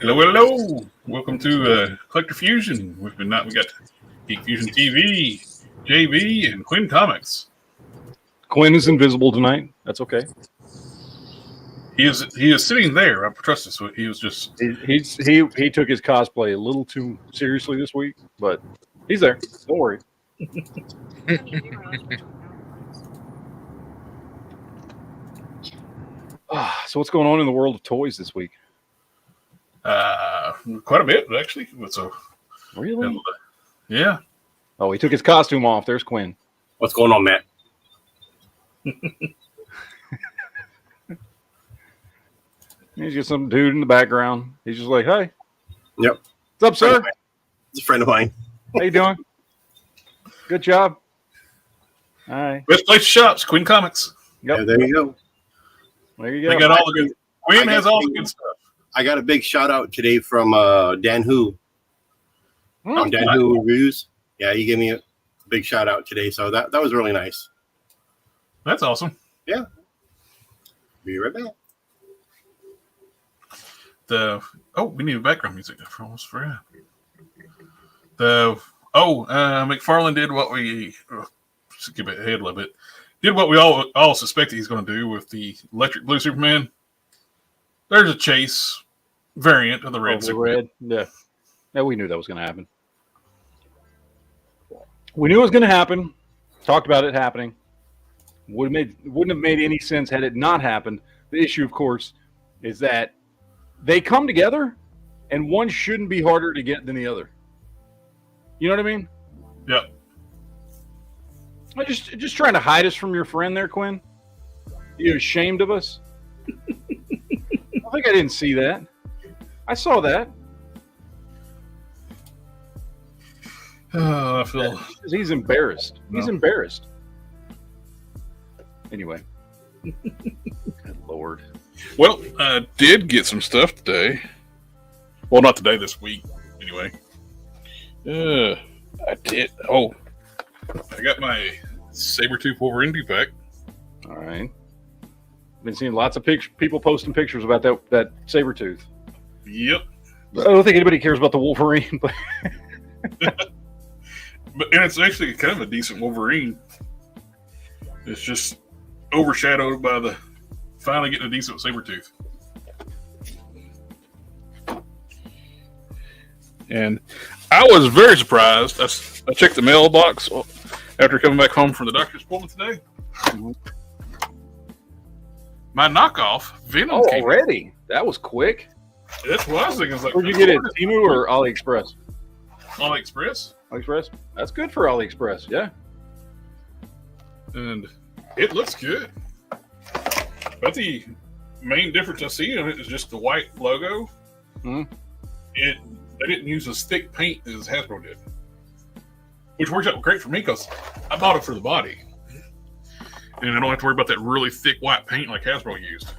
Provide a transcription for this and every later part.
Hello, hello. Welcome to Collector Fusion. We got GeekFusionTV, JB, and Quinn Comics. Quinn is invisible tonight. That's okay. He is sitting there. I trust us. He was just he took his cosplay a little too seriously this week, but he's there. Don't worry. So what's going on in the world of toys this week? quite a bit actually. Really? Yeah. Oh, he took his costume off. There's Quinn. What's going on, Matt? He's just some dude in the background. He's just like, hey. Yep. What's up, sir? It's a friend of mine. How you doing? Good job. All right. Best place to shop, Quinn Comics. Yep. Yeah, there you go. There you go. They got all the good. Quinn has all the good stuff. I got a big shout out today from Dan Hu. From Dan Hu Reviews. Yeah, he gave me a big shout out today, so that was really nice. That's awesome. Yeah. Be right back. We need background music. I almost forgot. McFarlane did what we skip ahead a little bit. Did what we all suspected he's going to do with the Electric Blue Superman. There's a chase variant of the red. Red. Yeah. Yeah, we knew that was going to happen. We knew it was going to happen. Talked about it happening. Wouldn't have made any sense had it not happened. The issue, of course, is that they come together, and one shouldn't be harder to get than the other. You know what I mean? Yeah. I'm just trying to hide us from your friend there, Quinn. You ashamed of us? I think I didn't see that. I saw that. I feel he's embarrassed. He's embarrassed. Anyway. Good Lord. Well, I did get some stuff today. Well, not today, this week. Anyway. I did. Oh, I got my Sabretooth Wolverine 2-pack. All right. Been seeing lots of people posting pictures about that Sabretooth. Yep. I don't think anybody cares about the Wolverine, but and it's actually kind of a decent Wolverine. It's just overshadowed by the finally getting a decent Sabretooth. And I was very surprised. I checked the mailbox after coming back home from the doctor's appointment today. Mm-hmm. My knockoff Venom came already. That was quick. That's what I was thinking. Where'd you get it? Temu or AliExpress? AliExpress. AliExpress. That's good for AliExpress. Yeah. And it looks good. But the main difference I see in it is just the white logo. Mm-hmm. They didn't use as thick paint as Hasbro did, which works out great for me because I bought it for the body, and I don't have to worry about that really thick white paint like Hasbro used.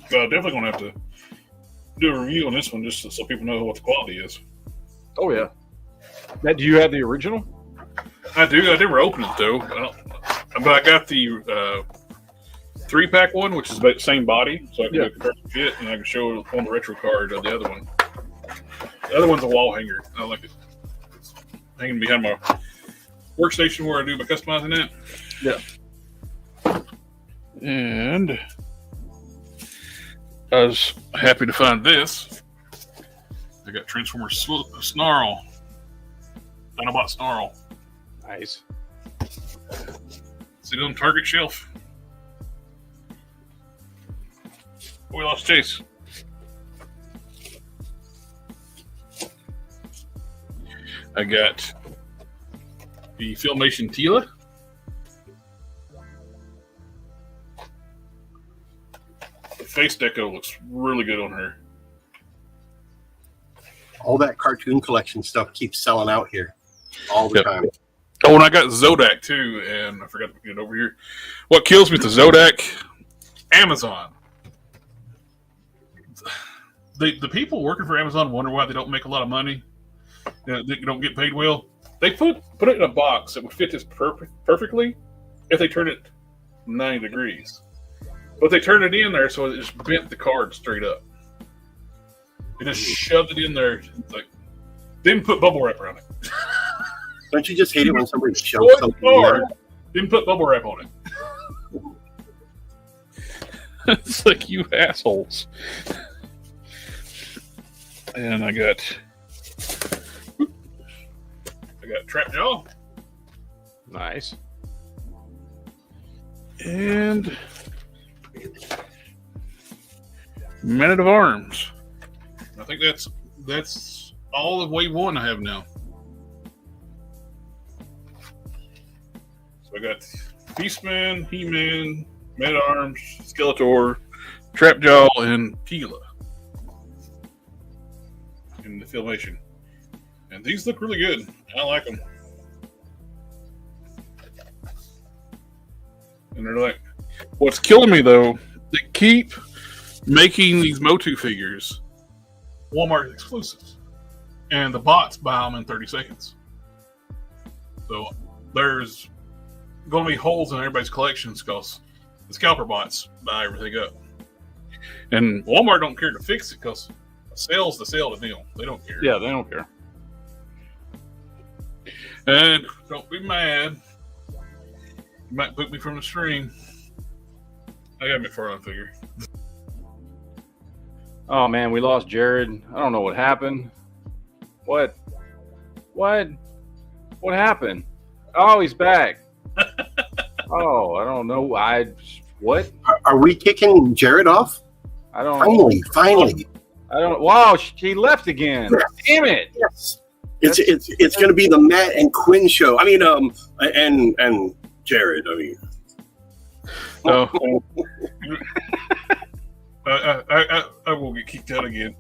So I'm definitely going to have to do a review on this one just so people know what the quality is. Oh yeah. Now, do you have the original? I do. I never opened it though. But I got the 3-pack one, which is about the same body, so I can do a comparison fit, and I can show on the retro card of the other one. The other one's a wall hanger. I like it. It's hanging behind my workstation where I do my customizing at. Yeah. And I was happy to find this. I got Transformer Snarl. Dinobot Snarl. Nice. See it on Target shelf. We lost Chase. I got the Filmation Tila. The face deco looks really good on her. All that cartoon collection stuff keeps selling out here all the time. Oh, and I got Zodak too, and I forgot to get it over here. What kills me with the Zodak? Amazon. The people working for Amazon wonder why they don't make a lot of money. They don't get paid well. They put it in a box that would fit this perfectly if they turn it 90 degrees. But they turned it in there, so it just bent the card straight up. They just shoved it in there. Like, didn't put bubble wrap around it. Don't you just hate it when somebody shoves Destroyed the something in there? card. Didn't put bubble wrap on it. It's like, you assholes. And I got Trap Jaw. Nice. And Man of Arms. I think that's all of wave 1 I have now. So I got Beastman, He-Man, Man at Arms, Skeletor, Trapjaw, and Tila in the Filmation. And these look really good. I like them. And they're like, what's killing me though, they keep making these Motu figures Walmart exclusives. And the bots buy them in 30 seconds. So there's going to be holes in everybody's collections because the scalper bots buy everything up. And Walmart don't care to fix it because the sale's the sale to them. They don't care. Yeah, they don't care. And don't be mad. You might boot me from the stream. I got a McFarlane figure. Oh man, we lost Jared. I don't know what happened. What happened? Oh, he's back. Oh, I don't know. What? Are we kicking Jared off? I don't. Finally. I don't. Wow, he left again. Damn it. Yes. It's going to be the Matt and Quinn show. I mean, and Jared. I mean, so I will get kicked out again.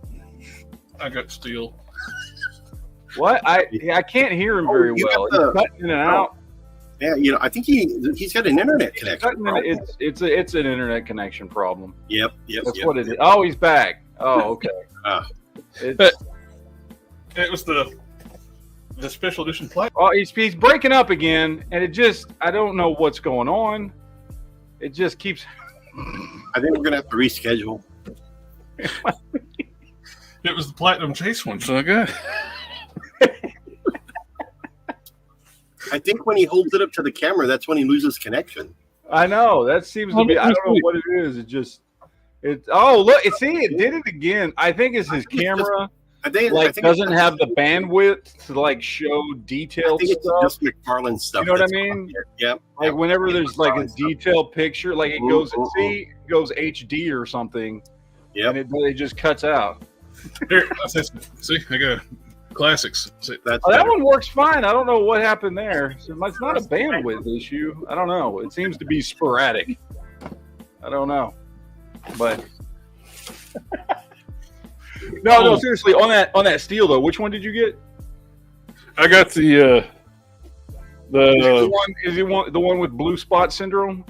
I got steel. What? I can't hear him very well. He's cutting in and out. Yeah, I think he's got an internet connection. It's an internet connection problem. Yep. That's what it is. Oh, he's back. Oh, okay. It was the special edition plate. Oh, he's breaking up again, and I don't know what's going on. It just keeps. I think we're gonna have to reschedule. It was the Platinum Chase one, so I got. I think when he holds it up to the camera, that's when he loses connection. I know that seems to be. I don't know what it is. Oh, look! It did it again. I think it's his camera. I think doesn't have the bandwidth to show detailed stuff. It's just McFarlane stuff. You know what I mean? Yep. Like whenever there's a detailed picture, it goes HD or something. Yeah. And it just cuts out. Here, see, I got classics. That one works fine. I don't know what happened there. So it's not a bandwidth issue. I don't know. It seems to be sporadic. I don't know, but no. Seriously, on that steel though, which one did you get? I got the one with blue spot syndrome.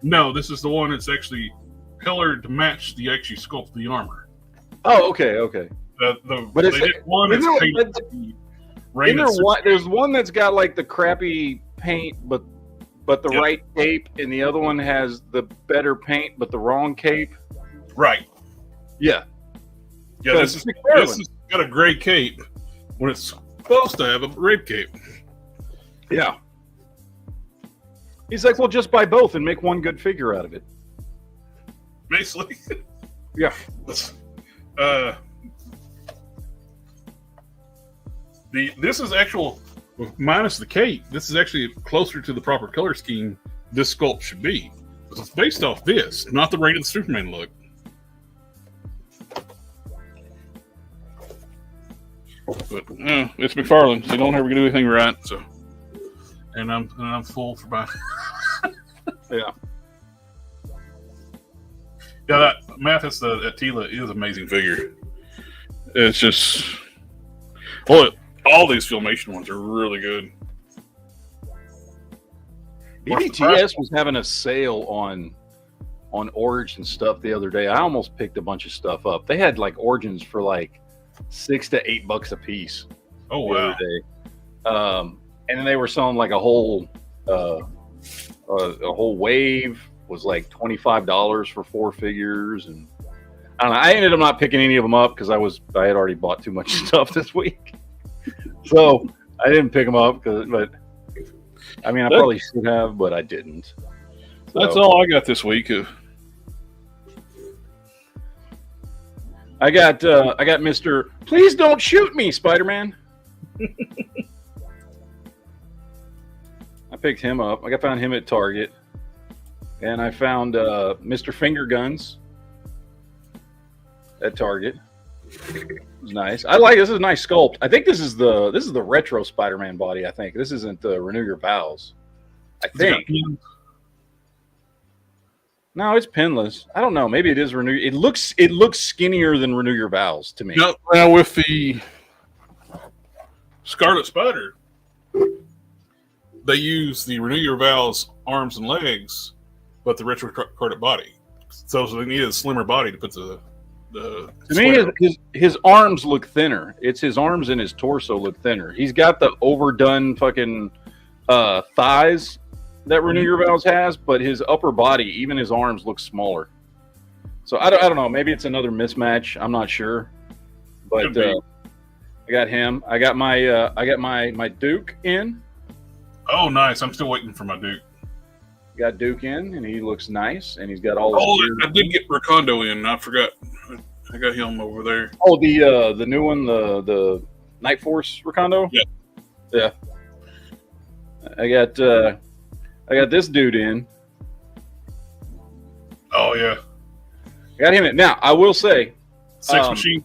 No, this is the one that's actually colored to match the actually sculpt the armor. Oh, okay. There's one that's got the crappy paint, but the right cape, and the other one has the better paint but the wrong cape. Right. Yeah. Yeah. This has got a gray cape when it's supposed to have a red cape. Yeah. He's like, well, just buy both and make one good figure out of it. Basically. Yeah. This is actual minus the cape. This is actually closer to the proper color scheme this sculpt should be. It's based off this, not the Rated Superman look. But it's McFarlane. So they don't ever do anything right. So, and I'm full for buying. Yeah. Yeah, that Mathis Tila is an amazing figure. It's just all these Filmation ones are really good. BBTS was having a sale on Origin stuff the other day. I almost picked a bunch of stuff up. They had Origins for $6 to $8 a piece. Oh wow! The other day. And then they were selling a whole wave was like $25 for 4 figures, and I don't know. I ended up not picking any of them up because I had already bought too much stuff this week, so I didn't pick them up. But I mean, I probably should have, but I didn't. So, that's all I got this week. I got Mr. Please don't shoot me, Spider-Man. I picked him up. I found him at Target, and I found Mr. Finger Guns at Target. It was nice. I like this. Is a nice sculpt. I think this is the retro Spider-Man body. I think this isn't the Renew Your Vows. I think. No, it's pinless. I don't know. Maybe it is Renew. It looks skinnier than Renew Your Vows to me. Now with the Scarlet Spider, they use the Renew Your Vows arms and legs, but the retro carded body. So they needed a slimmer body to put the. To me, his arms look thinner. It's his arms and his torso look thinner. He's got the overdone fucking thighs that Renew Your Vows has, but his upper body, even his arms, look smaller. So I don't know. Maybe it's another mismatch. I'm not sure. But I got him. I got my Duke in. Oh, nice! I'm still waiting for my Duke. Got Duke in, and he looks nice, and he's got all. I did get Rakondo in. I forgot. I got him over there. Oh, the new one, the Night Force Rakondo. Yeah. I got this dude in. Oh yeah. I got him in. Now I will say, Sex Machine.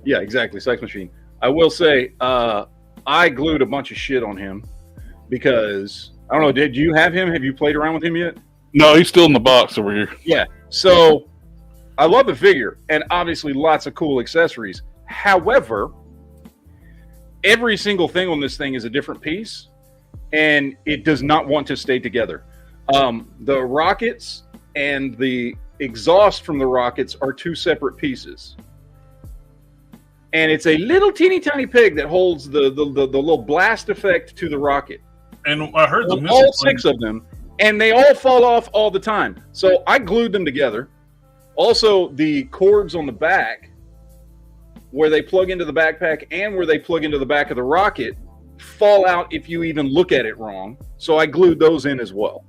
Yeah, exactly, Sex Machine. I will say, I glued a bunch of shit on him because. I don't know. Did you have him? Have you played around with him yet? No, he's still in the box over here. Yeah. So I love the figure and obviously lots of cool accessories. However, every single thing on this thing is a different piece and it does not want to stay together. The rockets and the exhaust from the rockets are 2 separate pieces. And it's a little teeny tiny peg that holds the little blast effect to the rocket. And I heard all 6 of them, and they all fall off all the time. So I glued them together. Also, the cords on the back, where they plug into the backpack and where they plug into the back of the rocket, fall out if you even look at it wrong. So I glued those in as well.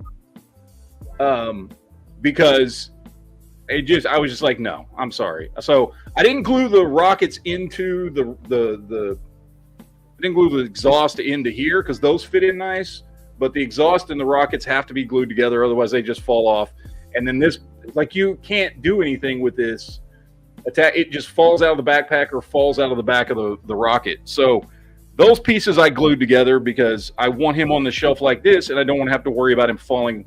Because I was just like, no, I'm sorry. So I didn't glue the rockets into I didn't glue the exhaust into here because those fit in nice, but the exhaust and the rockets have to be glued together, otherwise they just fall off. And then this, like, you can't do anything with this attack. It just falls out of the backpack or falls out of the back of the rocket. So those pieces I glued together because I want him on the shelf like this, and I don't want to have to worry about him falling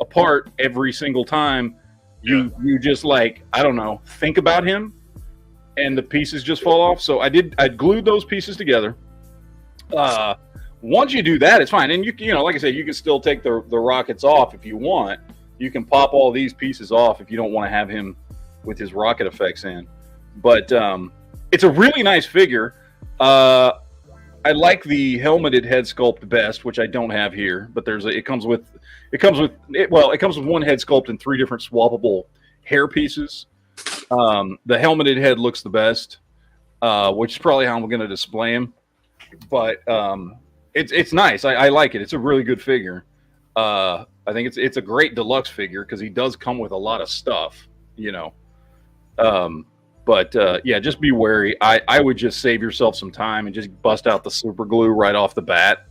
apart every single time. You just, like, I don't know, think about him, and the pieces just fall off. So I glued those pieces together. Once you do that, it's fine. And you know, like I said, you can still take the rockets off if you want. You can pop all these pieces off if you don't want to have him with his rocket effects in. But it's a really nice figure. I like the helmeted head sculpt best, which I don't have here. But it comes with one head sculpt and 3 different swappable hair pieces. The helmeted head looks the best, which is probably how I'm going to display him. But it's nice. I like it. It's a really good figure. I think it's a great deluxe figure because he does come with a lot of stuff, you know. But just be wary. I would just save yourself some time and just bust out the super glue right off the bat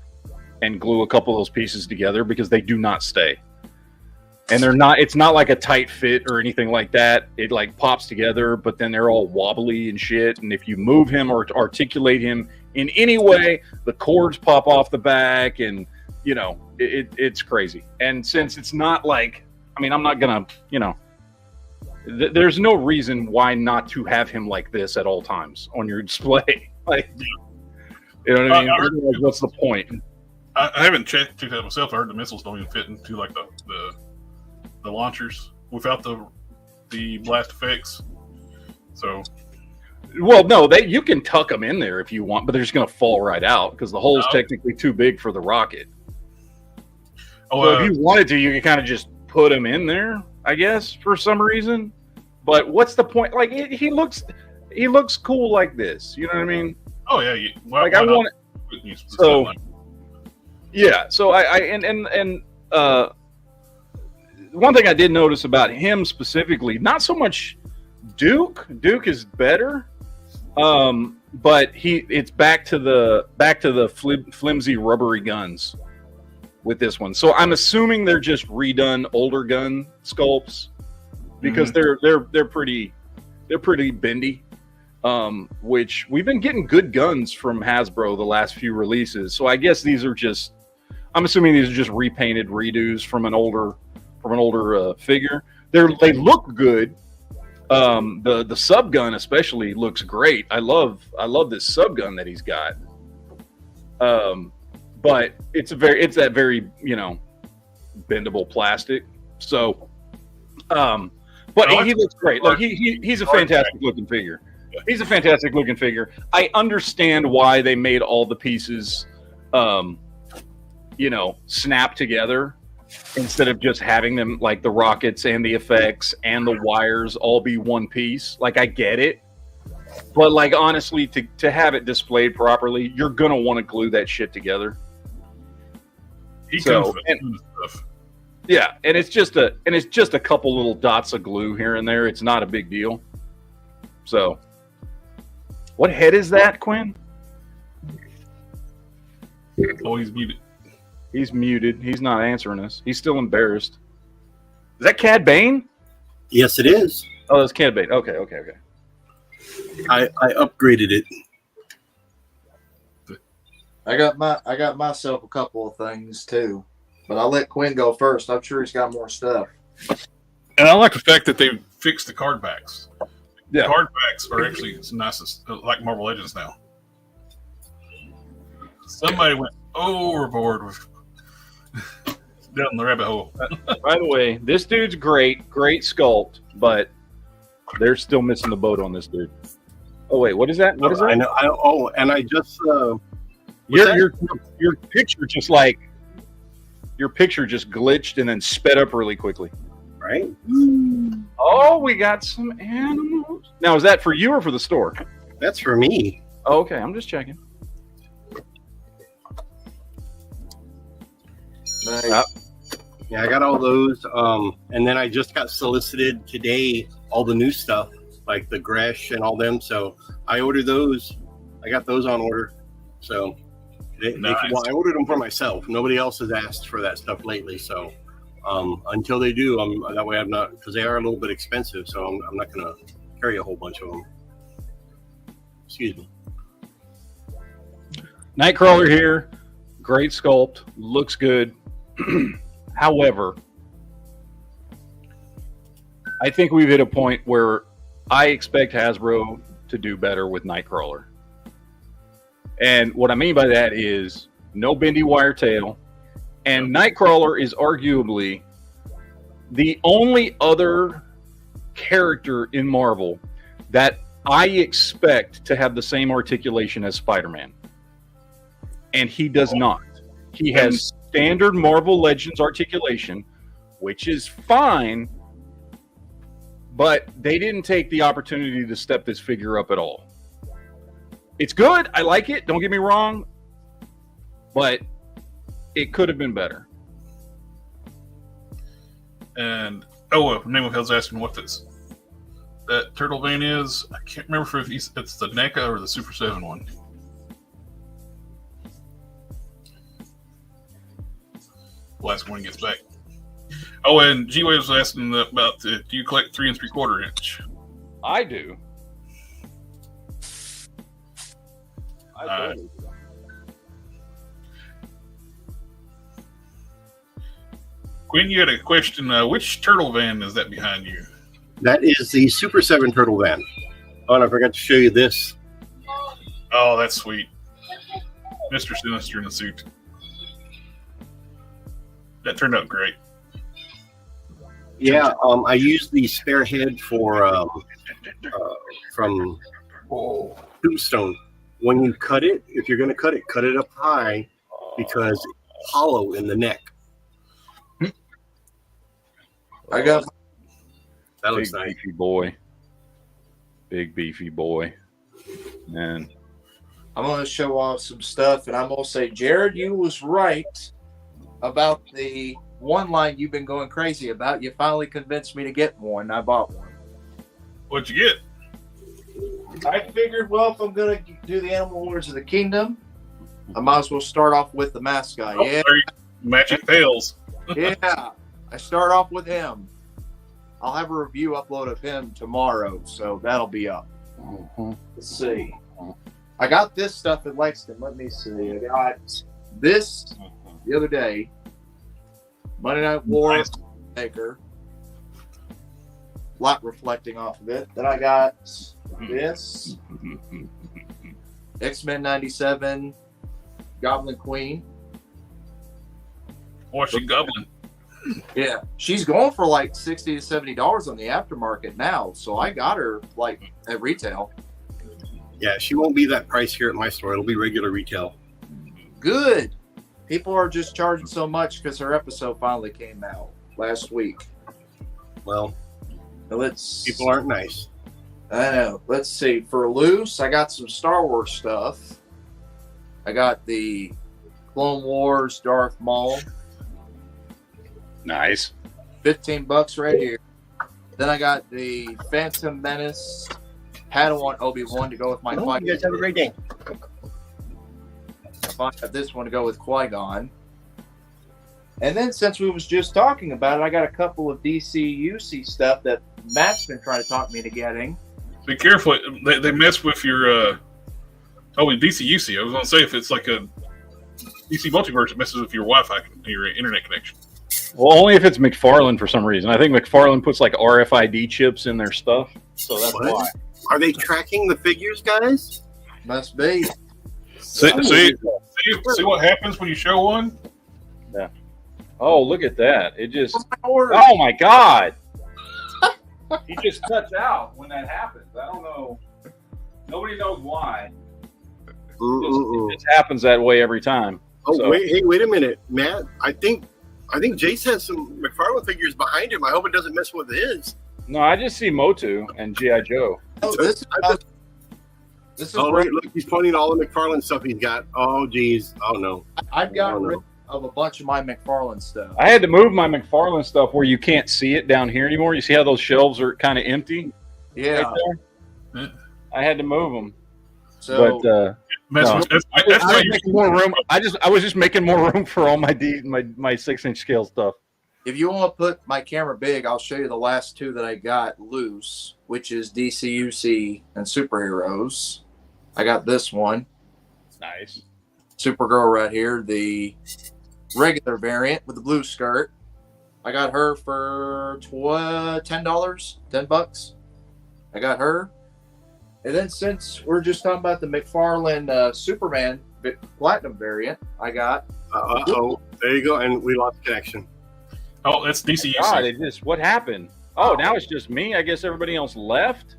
and glue a couple of those pieces together because they do not stay. And it's not like a tight fit or anything like that. It like pops together, but then they're all wobbly and shit. And if you move him or articulate him in any way, the cords pop off the back and, you know, it's crazy. And since it's not like, I mean, I'm not going to, you know, there's no reason why not to have him like this at all times on your display. Like, you know what I mean? What's the point? I haven't checked that myself. I heard the missiles don't even fit into like the launchers without the blast effects. So, well, no, you can tuck them in there if you want, but they're just going to fall right out because the hole's technically too big for the rocket. So if you wanted to, you could kind of just put him in there, I guess, for some reason. But what's the point? Like he looks cool like this. You know what I mean? Oh yeah. Like I want it. So yeah. So one thing I did notice about him specifically, not so much Duke. Duke is better, but it's back to the flimsy rubbery guns with this one. So I'm assuming they're just redone older gun sculpts because they're pretty bendy. Which we've been getting good guns from Hasbro the last few releases. So I guess I'm assuming these are just repainted redos from an older figure. They look good. The sub gun especially looks great. I love this sub gun that he's got. But it's that very bendable plastic. So, but he looks great. Like he's a fantastic looking figure. He's a fantastic looking figure. I understand why they made all the pieces, snap together instead of just having them like the rockets and the effects and the wires all be one piece. Like I get it, but like honestly, to have it displayed properly, you're gonna want to glue that shit together. Yeah, and it's just a couple little dots of glue here and there. It's not a big deal. So, what head is that, Quinn? Oh, he's muted. He's muted. He's not answering us. He's still embarrassed. Is that Cad Bane? Yes, it is. Oh, that's Cad Bane. Okay. I upgraded it. I got myself a couple of things too, but I'll let Quinn go first. I'm sure he's got more stuff. And I like the fact that they fixed the card backs. Yeah. Card backs are actually nice, like Marvel Legends now. Somebody went overboard with down the rabbit hole. By the way, this dude's great sculpt, but they're still missing the boat on this dude. Oh wait, what is that? What is that? I know. And I just your picture just glitched and then sped up really quickly. Right? Oh, we got some animals. Now, is that for you or for the store? That's for me. Oh, okay, I'm just checking. Nice. Yeah, I got all those. And then I just got solicited today all the new stuff, like the Gresh and all them. So I ordered those. I got those on order. So I ordered them for myself. Nobody else has asked for that stuff lately. So until they do, that way I'm not, because they are a little bit expensive. So I'm not going to carry a whole bunch of them. Excuse me. Nightcrawler here. Great sculpt. Looks good. However, I think we've hit a point where I expect Hasbro to do better with Nightcrawler. And what I mean by that is no bendy wire tail. And Nightcrawler is arguably the only other character in Marvel that I expect to have the same articulation as Spider-Man. And he does not. He has standard Marvel Legends articulation, which is fine, but they didn't take the opportunity to step this figure up at all. It's good. I like it. Don't get me wrong. But it could have been better. And, Name of Hell's asking what that turtle vein is. I can't remember if it's the NECA or the Super 7 one. Last one he gets back. Oh, and G-Wave was asking about do you collect 3 3/4 inch? I do. Quinn, you had a question. Which turtle van is that behind you? That is the Super 7 turtle van. Oh, and I forgot to show you this. Oh, that's sweet. Mr. Sinister in the suit. That turned out great. Yeah, I used the spare head from Tombstone. When you cut it, if you're going to cut it up high because it's hollow in the neck. I got That looks Big nice. beefy boy. Big beefy boy. Man. I'm going to show off some stuff, and I'm going to say, Jared, you was right about the one line you've been going crazy about. You finally convinced me to get one. I bought one. What'd you get? I figured, well, if I'm going to do the Animal Wars of the Kingdom, I might as well start off with the mascot. Oh, Yeah, Magic Tails. yeah. I start off with him. I'll have a review upload of him tomorrow, so that'll be up. Let's see. I got this stuff in Lexington. Let me see. I got this the other day. Monday Night War Nice. Maker. Lot reflecting off of it. Then I got this. X-Men 97. Goblin Queen. Watching Goblin. Yeah. She's going for like $60 to $70 on the aftermarket now. So I got her like at retail. Yeah, she won't be that price here at my store. It'll be regular retail. Good. People are just charging so much because her episode finally came out last week. Well, Now let's. people aren't nice. I know. Let's see. For loose, I got some Star Wars stuff. I got the Clone Wars Darth Maul, Nice. $15 right here. Then I got the Phantom Menace Padawan Obi-Wan to go with my Well, you guys have a great day. I got this one to go with Qui-Gon. And then since we was just talking about it, I got a couple of DC-UC stuff that Matt's been trying to talk me into getting. Be careful. They mess with your DC-UC. I was going to say, if it's like a DC multiverse, it messes with your Wi-Fi, your internet connection. Well, only if it's McFarlane for some reason. I think McFarlane puts like RFID chips in their stuff. So that's What? why. Are they tracking the figures, guys? Must be. See what happens when you show one? Oh, look at that. It just. Order. Oh, my God. He just cuts out when that happens. I don't know. Nobody knows why. It just happens that way every time. Oh, So- wait a minute, Matt. I think Jace has some McFarlane figures behind him. I hope it doesn't mess with his. No, I just see Motu and G.I. Joe. Oh, this is Oh, great. wait, look, he's pointing all the McFarlane stuff he's got. Oh, geez. Oh, no. I've gotten Oh, no. rid of a bunch of my McFarlane stuff. I had to move my McFarlane stuff where you can't see it down here anymore. You see how those shelves are kind of empty? Yeah. Right there? I had to move them. So But Mess No. with, that's I why was you making more room. I was just making more room for all my 6-inch scale stuff. if you want to put my camera big, I'll show you the last two that I got loose, which is DCUC and superheroes. I got this one, Nice. Supergirl right here, the regular variant with the blue skirt. I got her for $10, $10. I got her. And then since we're just talking about the McFarlane Superman Platinum variant, I got Uh-oh. There you go. And we lost connection. Oh, that's DCUC. God, what happened? Oh, now it's just me. I guess everybody else left.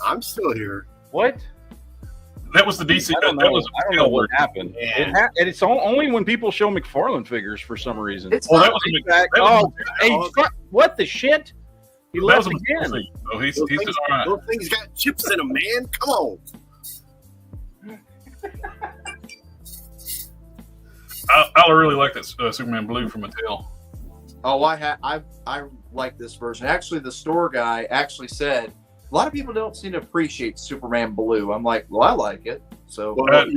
I'm still here. What? That was the DC. I don't That know. was I don't know what happened. Yeah. And it's only when people show McFarlane figures for some reason. it's Well, not that was a that was, Hey, what the shit? He that left was a again. Oh, he's Those, just things, all right. those things got chips in them, man. Come on. I really like that Superman Blue from Mattel. Oh, I like this version. Actually, the store guy actually said a lot of people don't seem to appreciate Superman Blue. I'm like, well, I like it. So Well, turn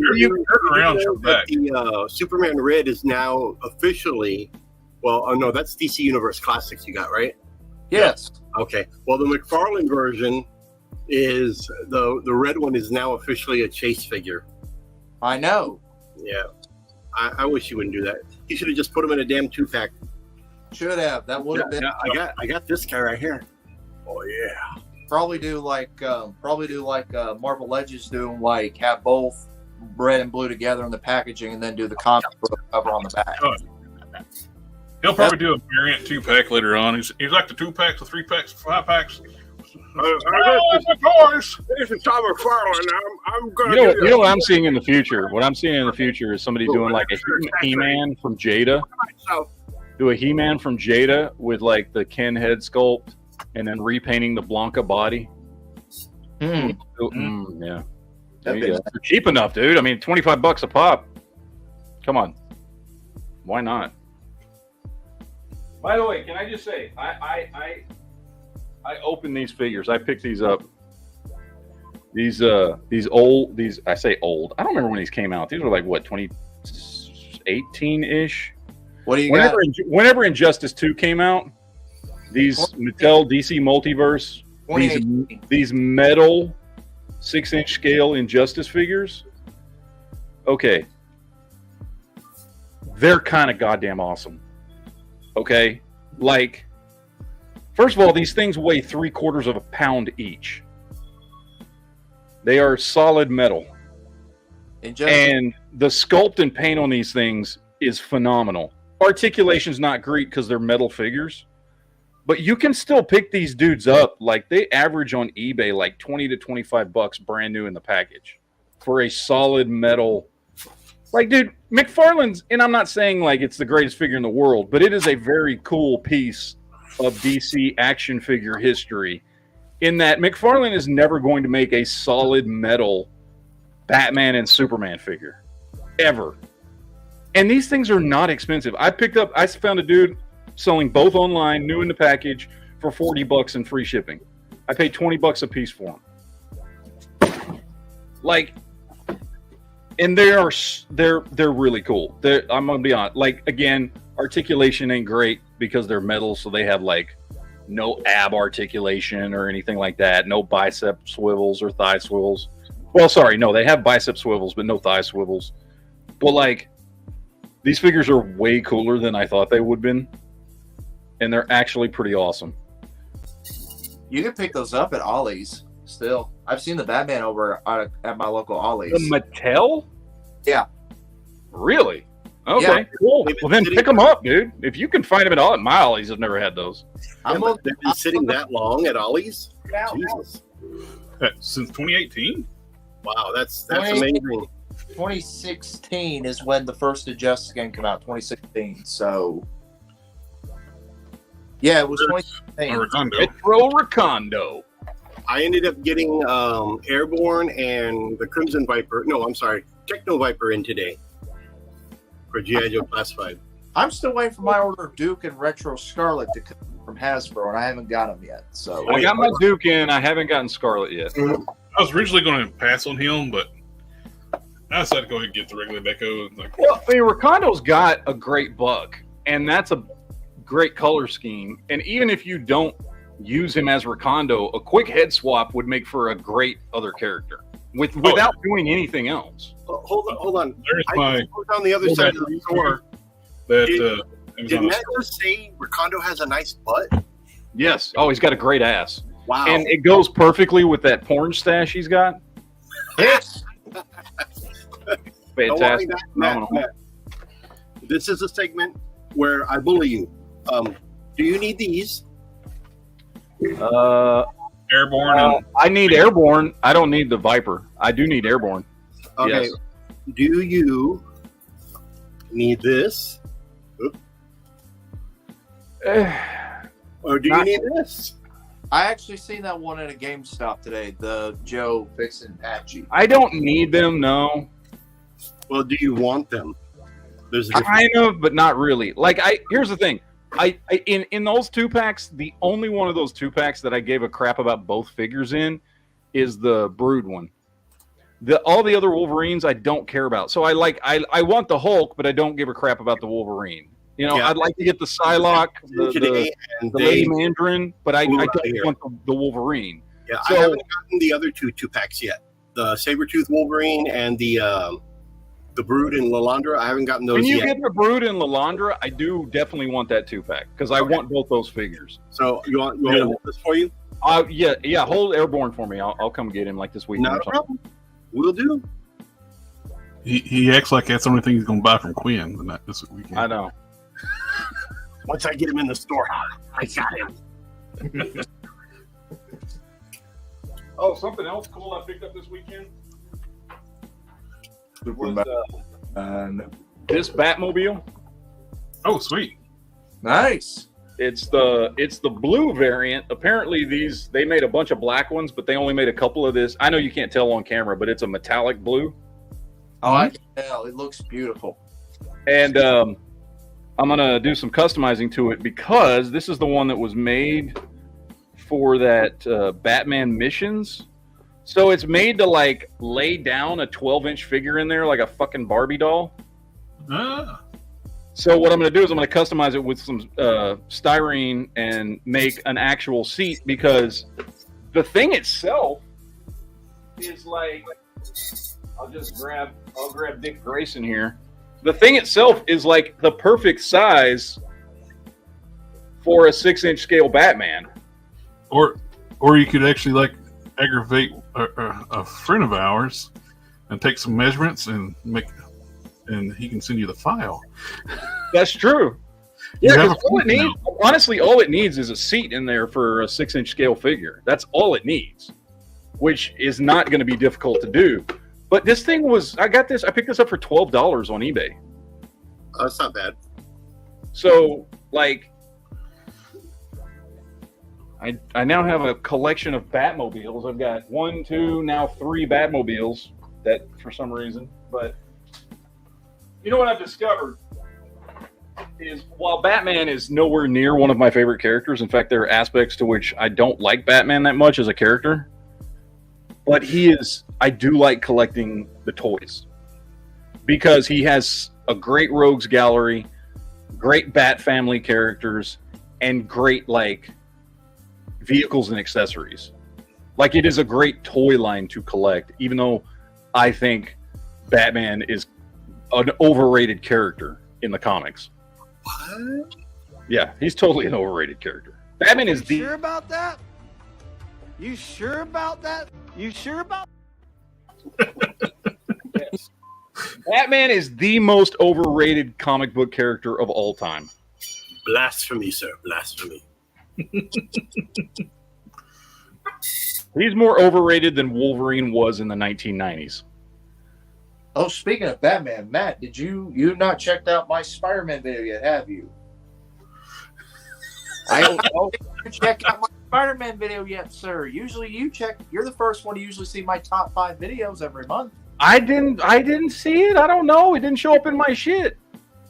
around, know turn that back. the Superman Red is now officially, well, oh no, that's DC Universe Classics you got, right? yes, Okay. Well, the McFarlane version is the red one is now officially a Chase figure. I know. Yeah. I wish you wouldn't do that. You should have just put them in a damn 2-pack. Should have. That would have been I got this guy right here. Oh yeah. probably do like Marvel Legends do, like have both red and blue together in the packaging, and then do the comic book cover on the back. He'll probably do a variant 2-pack later on. He's like the 2-packs, the 3-packs, 5-packs. This is Tom McFarlane. I'm gonna. You know what I'm seeing in the future? What I'm seeing in the future is somebody doing like a He-Man from Jada, do a He-Man from Jada with like the Ken head sculpt, and then repainting the Blanca body. Yeah, there you go. They're cheap enough, dude. I mean, $25 a pop. Come on, why not? By the way, can I just say, I opened these figures. I picked these up. These old. I say old. I don't remember when these came out. These were like what, 2018-ish. What do you got? Whenever Injustice 2 came out, these Mattel DC Multiverse, these metal 6-inch scale Injustice figures. Okay, they're kind of goddamn awesome. Okay, like, first of all, these things weigh 3/4 of a pound each. They are solid metal, and the sculpt and paint on these things is phenomenal. Articulation's not great because they're metal figures, but you can still pick these dudes up. Like, they average on eBay like $20 to $25 brand new in the package for a solid metal. Like, dude, McFarlane's, and I'm not saying like it's the greatest figure in the world, but it is a very cool piece of DC action figure history, in that McFarlane is never going to make a solid metal Batman and Superman figure ever. And these things are not expensive. I found a dude selling both online, new in the package, for $40 and free shipping. I paid $20 a piece for them. Like, and they're really cool. I'm gonna be honest. Like, again, articulation ain't great because they're metal, so they have like no ab articulation or anything like that. No bicep swivels or thigh swivels. Well, sorry, no, they have bicep swivels, but no thigh swivels. But like, these figures are way cooler than I thought they would have been, and they're actually pretty awesome. You can pick those up at Ollie's still. I've seen the Batman over at my local Ollie's. The Mattel? Yeah. Really? Okay, Yeah. cool. Well, then pick them up, dude. If you can find them at all, my Ollie's have never had those. They've been sitting that long at Ollie's? Jesus. Since 2018? Wow, that's amazing. 2016 is when the first Injustice game came out. 2016. So, yeah, it was 2016. Retro Recondo. I ended up getting Airborne and the Crimson Viper. No, I'm sorry, Techno Viper in today for G.I. Joe Classified. I'm still waiting for my order of Duke and Retro Scarlet to come from Hasbro, and I haven't got them yet. So I got my Duke in. I haven't gotten Scarlet yet. I was originally going to pass on him, but I decided to go ahead and get the regular Deco. Well, I mean, Recondo's got a great buck, and that's a great color scheme. And even if you don't use him as Recondo, a quick head swap would make for a great other character without doing anything else. Hold on. There's I was on the other side of the store. Did Matt just say Recondo has a nice butt? Yes. Oh, he's got a great ass. Wow. And it goes perfectly with that porn stash he's got. Yes. Fantastic. Matt. This is a segment where I bully you. Do you need these? Airborne. I need Airborne. I don't need the Viper. I do need Airborne. Okay. Yes. Do you need this? Or do you need this? I actually seen that one at a GameStop today. The Joe fixing Patchy. I don't need them. No. Well, do you want them? There's a Kind of, but not really. Like, here's the thing. In those 2-packs, the only one of those 2-packs that I gave a crap about both figures in is the Brood one. All the other Wolverines I don't care about. So I want the Hulk, but I don't give a crap about the Wolverine. You know, yeah. I'd like to get the Psylocke, the Lady Mandarin, but I don't want the Wolverine. Yeah, so, I haven't gotten the other 2-packs yet. The Sabretooth Wolverine and the Brood and Lalandra. I haven't gotten those yet. When you get the Brood and Lalandra, I do definitely want that 2-pack because I want both those figures. So you want me to hold this for you? Yeah. Hold Airborne for me. I'll come get him like this weekend. Not a problem. We'll do. He acts like that's the only thing he's going to buy from Quinn, but not this weekend. I know. Once I get him in the store, I got him. Oh, something else cool I picked up this weekend was this Batmobile. Oh, sweet. Nice. It's the blue variant. Apparently they made a bunch of black ones, but they only made a couple of this. I know you can't tell on camera, but it's a metallic blue. Oh, I can tell. It looks beautiful. And I'm gonna do some customizing to it because this is the one that was made for that Batman Missions. So it's made to like lay down a 12-inch figure in there like a fucking Barbie doll. Ah. So what I'm going to do is I'm going to customize it with some styrene and make an actual seat, because the thing itself is like, I'll grab Dick Grayson here. The thing itself is like the perfect size for a 6-inch scale Batman. Or you could actually like aggravate a friend of ours and take some measurements and he can send you the file. That's true. Yeah, because honestly, all it needs is a seat in there for a 6-inch scale figure. That's all it needs, which is not going to be difficult to do. But this thing I picked this up for $12 on eBay. Oh, that's not bad. So, like, I now have a collection of Batmobiles. I've got 1, 2, now 3 Batmobiles that for some reason, but you know what I've discovered is while Batman is nowhere near one of my favorite characters, in fact, there are aspects to which I don't like Batman that much as a character, but I do like collecting the toys because he has a great rogues gallery, great Bat family characters, and great, like, vehicles and accessories. Like, it is a great toy line to collect, even though I think Batman is an overrated character in the comics. What? Yeah, he's totally an overrated character. Batman is the... Sure about that? You sure about that? You sure about... Yes. Batman is the most overrated comic book character of all time. Blasphemy, sir. Blasphemy. He's more overrated than Wolverine was in the 1990s. Oh, speaking of Batman, Matt, did you not checked out my Spider-Man video yet, have you? I don't know if you checked out my Spider-Man video yet, sir. Usually you're the first one to usually see my top 5 videos every month. I didn't see it. I don't know. It didn't show up in my shit.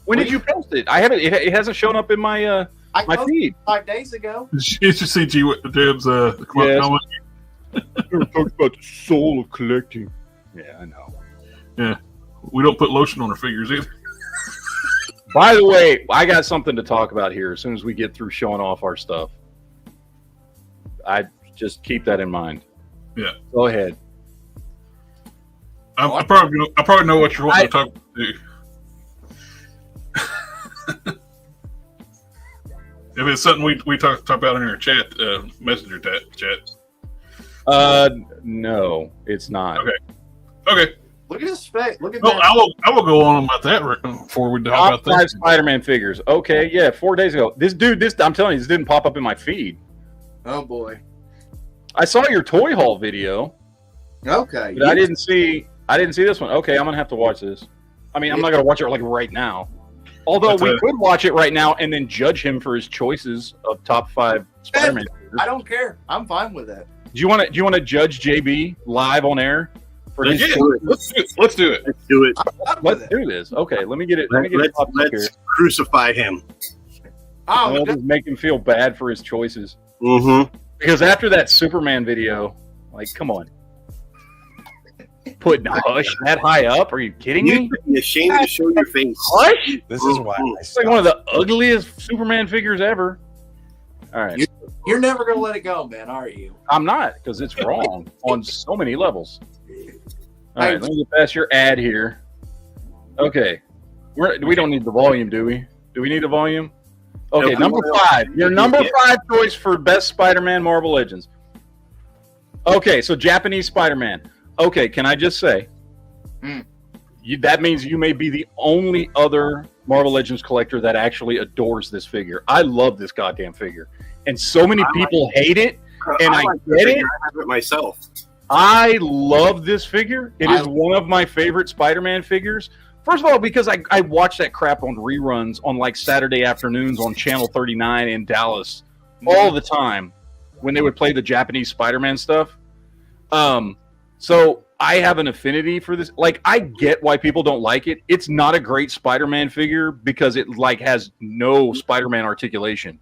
When did you post it? I haven't. It hasn't shown up in my my feed. 5 days ago. Did you see Jim's comment? We talked about the soul of collecting. Yeah, I know. Yeah, we don't put lotion on our figures either. By the way, I got something to talk about here as soon as we get through showing off our stuff. I just keep that in mind. Yeah. Go ahead. I probably know what you're wanting to talk about. If it's something we talk about in our chat, messenger chat. No, it's not. Okay. Look at his face. Look at No, that. I will go on about that before we talk about 5 that. Spider-Man figures. Okay, yeah, 4 days ago. I'm telling you, this didn't pop up in my feed. Oh boy. I saw your toy haul video, Okay. but I didn't see this one. Okay, I'm gonna have to watch this. I mean, I'm not gonna watch it like right now. Although we could watch it right now and then judge him for his choices of top 5 Spider-Man figures. I don't care. I'm fine with that. Do you want to judge JB live on air for his Yeah, choices? let's do it. Let's do it. Let's do this. Okay, let me get it. Let's crucify him. Oh, Just make him feel bad for his choices. Mm-hmm. Because after that Superman video, like, come on. Putting Hush that high up? Are you kidding You me? should be ashamed to show your face. Hush? This is why I It's like one of the ugliest Superman figures ever. All right. you're never gonna let it go, man, are you? I'm not, because it's wrong on so many levels. All right, let me get past your ad here. Okay. We don't need the volume, do we? Do we need a volume? Okay, No, number 5. Your number 5 choice for best Spider-Man Marvel Legends. Okay, so Japanese Spider-Man. Okay, can I just say, that means you may be the only other Marvel Legends collector that actually adores this figure. I love this goddamn figure. And so many people hate it, and I get it. I have it myself. I love this figure. It is one of my favorite Spider-Man figures. First of all, because I watch that crap on reruns on like Saturday afternoons on Channel 39 in Dallas all the time when they would play the Japanese Spider-Man stuff. So I have an affinity for this. Like, I get why people don't like it. It's not a great Spider-Man figure because it like has no Spider-Man articulation.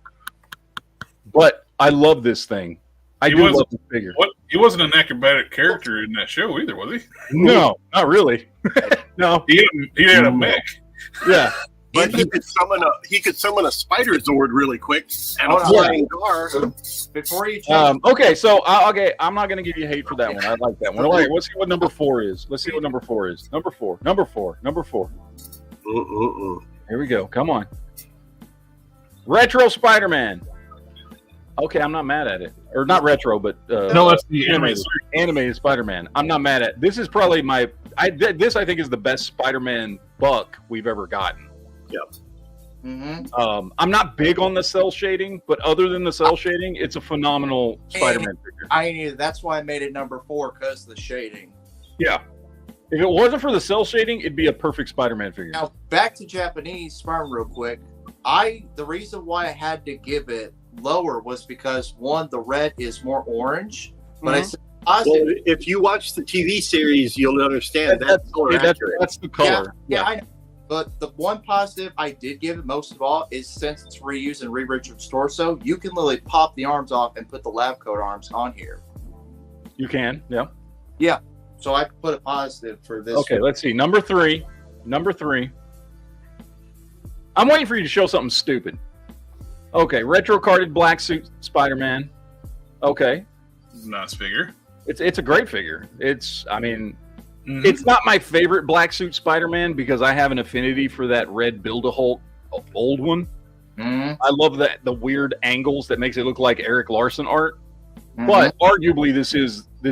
But I love this thing. I do love this figure. He wasn't an acrobatic character in that show either, was he? No, not really. No, he had a mech. Yeah, But he could summon a spider Zord really quick and a flying car. Before you change, okay, so I'm not going to give you hate for that one. I like that one. All right, let's see what number 4 is. Number 4. Here we go. Come on. Retro Spider-Man. Okay, I'm not mad at it. Or not retro, but No, that's the animated Spider-Man. I'm not mad at it. This is probably this I think is the best Spider-Man buck we've ever gotten. Yep. Mm-hmm. I'm not big on the cell shading, but other than the cell shading, it's a phenomenal Spider-Man figure. I knew that's why I made it number 4 because of the shading. Yeah. If it wasn't for the cell shading, it'd be a perfect Spider-Man figure. Now back to Japanese Spider-Man real quick. The reason why I had to give it lower was because one, the red is more orange, but I said positive. Well, if you watch the TV series, you'll understand that's the color. Yeah, I know. But the one positive I did give it most of all is since it's reusing Reed Richards' torso, you can literally pop the arms off and put the lab coat arms on here. You can, yeah. Yeah. So I put a positive for this. Okay, let's see. Number 3. I'm waiting for you to show something stupid. Okay, retro carded black suit Spider-Man. Okay. Nice figure. It's a great figure. It's not my favorite black suit Spider-Man because I have an affinity for that red Build-A-Hulk old one. Mm-hmm. I love the weird angles that makes it look like Eric Larson art. Mm-hmm. But arguably this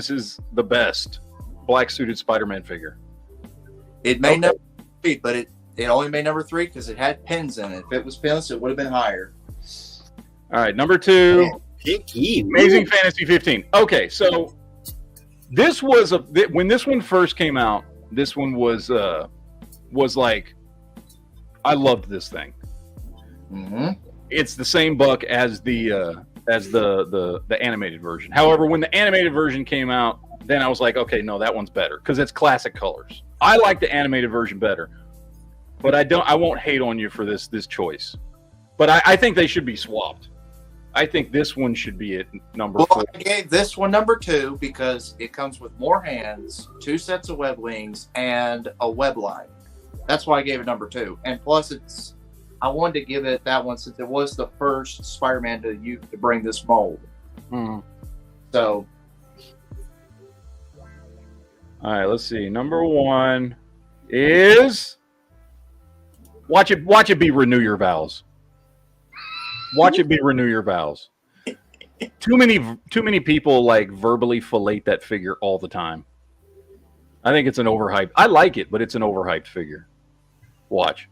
is the best black suited Spider-Man figure. It made number 3, but it only made number 3 because it had pins in it. If it was pinless, it would have been higher. All right, number 2. picky. Amazing Fantasy 15. Okay, so this was when this one first came out. This one was like, I loved this thing. Mm-hmm. It's the same buck as the animated version. However, when the animated version came out, then I was like, okay, no, that one's better because it's classic colors. I like the animated version better, but I won't hate on you for this choice. But I think they should be swapped. I think this one should be at number 4. I gave this one number 2 because it comes with more hands, 2 sets of web wings, and a web line. That's why I gave it number 2. And plus, I wanted to give it that one since it was the first Spider-Man to bring this mold. Hmm. So, all right, let's see. Number 1 is watch it be Renew Your Vows. Watch it be Renew Your Vows. Too many people like verbally fillet that figure all the time. I think it's an overhyped. I like it, but it's an overhyped figure. Watch.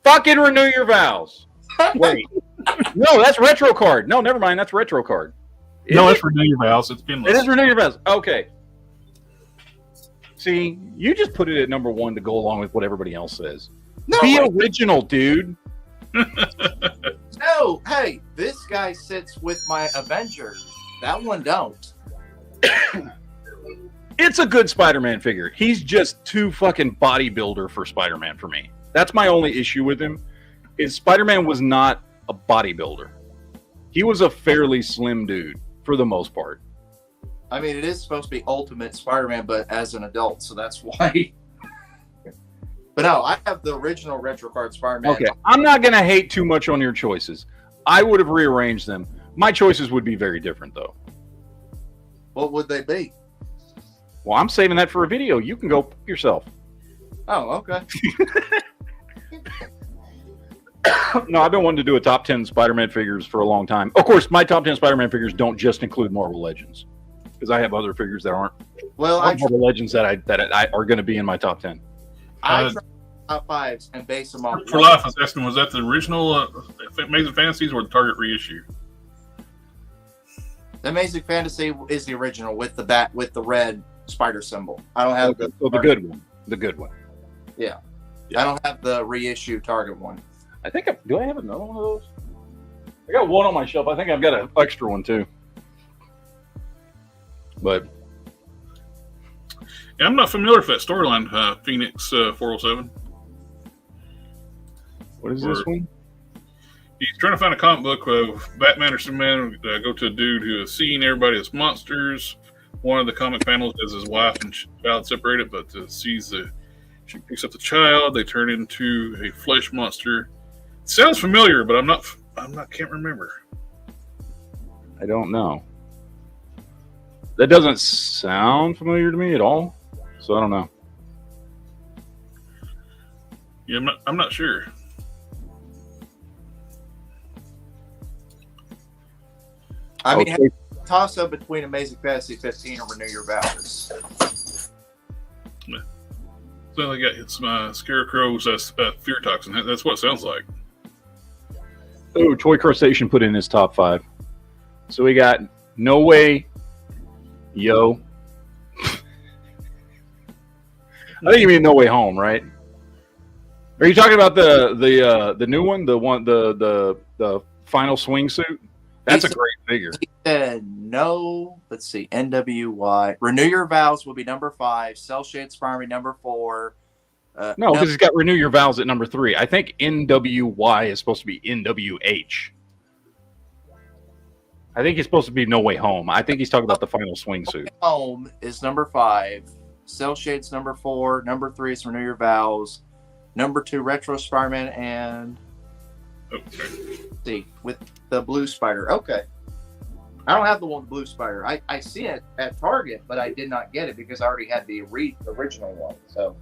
Fucking Renew Your Vows. Wait. No, that's retro card. No, never mind. That's retro card. It's Renew Your Vows. It's been. It is Renew Your Vows. Okay. See, you just put it at number 1 to go along with what everybody else says. no, Be original, dude. no, hey, this guy sits with my Avengers. That one don't. It's a good Spider-Man figure. He's just too fucking bodybuilder for Spider-Man for me. That's my only issue with him. Is Spider-Man was not a bodybuilder. He was a fairly slim dude for the most part. I mean, it is supposed to be Ultimate Spider-Man, but as an adult, so that's why. But no, I have the original retro card Spider-Man. Okay, I'm not going to hate too much on your choices. I would have rearranged them. My choices would be very different, though. What would they be? Well, I'm saving that for a video. You can go yourself. Oh, okay. No, I've been wanting to do a top 10 Spider-Man figures for a long time. Of course, my top 10 Spider-Man figures don't just include Marvel Legends, because I have other figures that aren't. Well, Marvel Legends that I are going to be in my top 10. I tried top 5s and base them on. For life, I was asking, was that the original Amazing Fantasies or the Target reissue? The Amazing Fantasy is the original with the red spider symbol. I don't have the good one. The good one. Yeah. I don't have the reissue Target one. I think do I have another one of those? I got one on my shelf. I think I've got an extra one too. But yeah, I'm not familiar with that storyline, Phoenix 407. what is this one? He's trying to find a comic book of Batman or Superman. Go to a dude who is seeing everybody as monsters. One of the comic panels is his wife and child separated, but she picks up the child. They turn into a flesh monster. It sounds familiar, but can't remember. I don't know. That doesn't sound familiar to me at all. So I don't know. Yeah, I'm not sure. I mean, Okay. toss up between Amazing Fantasy 15 or Renew Your Vows. So they got some Scarecrow's fear toxin. That's what it sounds like. Oh, Toy Crustacean put in his top 5. So we got No Way, Yo. I think you mean No Way Home, right? Are you talking about the new one, the final swing suit? That's a great figure. No, let's see. NWY. Renew Your Vows will be number 5. Cell Shade Spider-Man number 4. No, because he's got Renew Your Vows at number 3. I think NWY is supposed to be NWH. I think he's supposed to be No Way Home. I think he's talking about the final swing suit. Home is number 5. Cell Shade's number 4. Number 3 is Renew Your Vows. Number 2, Retro Spider-Man, and see with the blue spider. Okay. I don't have the one with blue spider. I see it at Target, but I did not get it because I already had the original one. So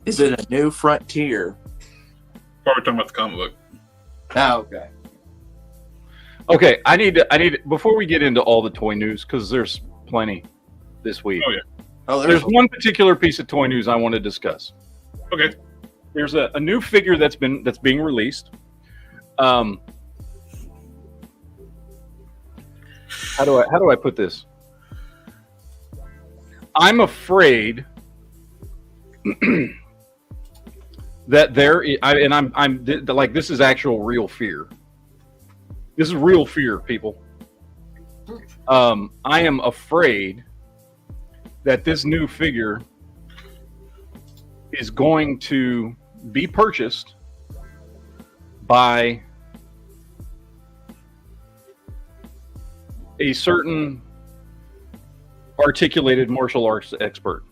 is it a new Frontier? Probably talking about the comic book. Oh, okay. Okay, I need before we get into all the toy news, because there's plenty this week. Oh yeah. Oh, There's one particular piece of toy news I want to discuss. Okay. There's a new figure that's being released. How do I put this? I'm afraid that this is actual real fear. This is real fear, people. I am afraid that this new figure is going to be purchased by a certain articulated martial arts expert.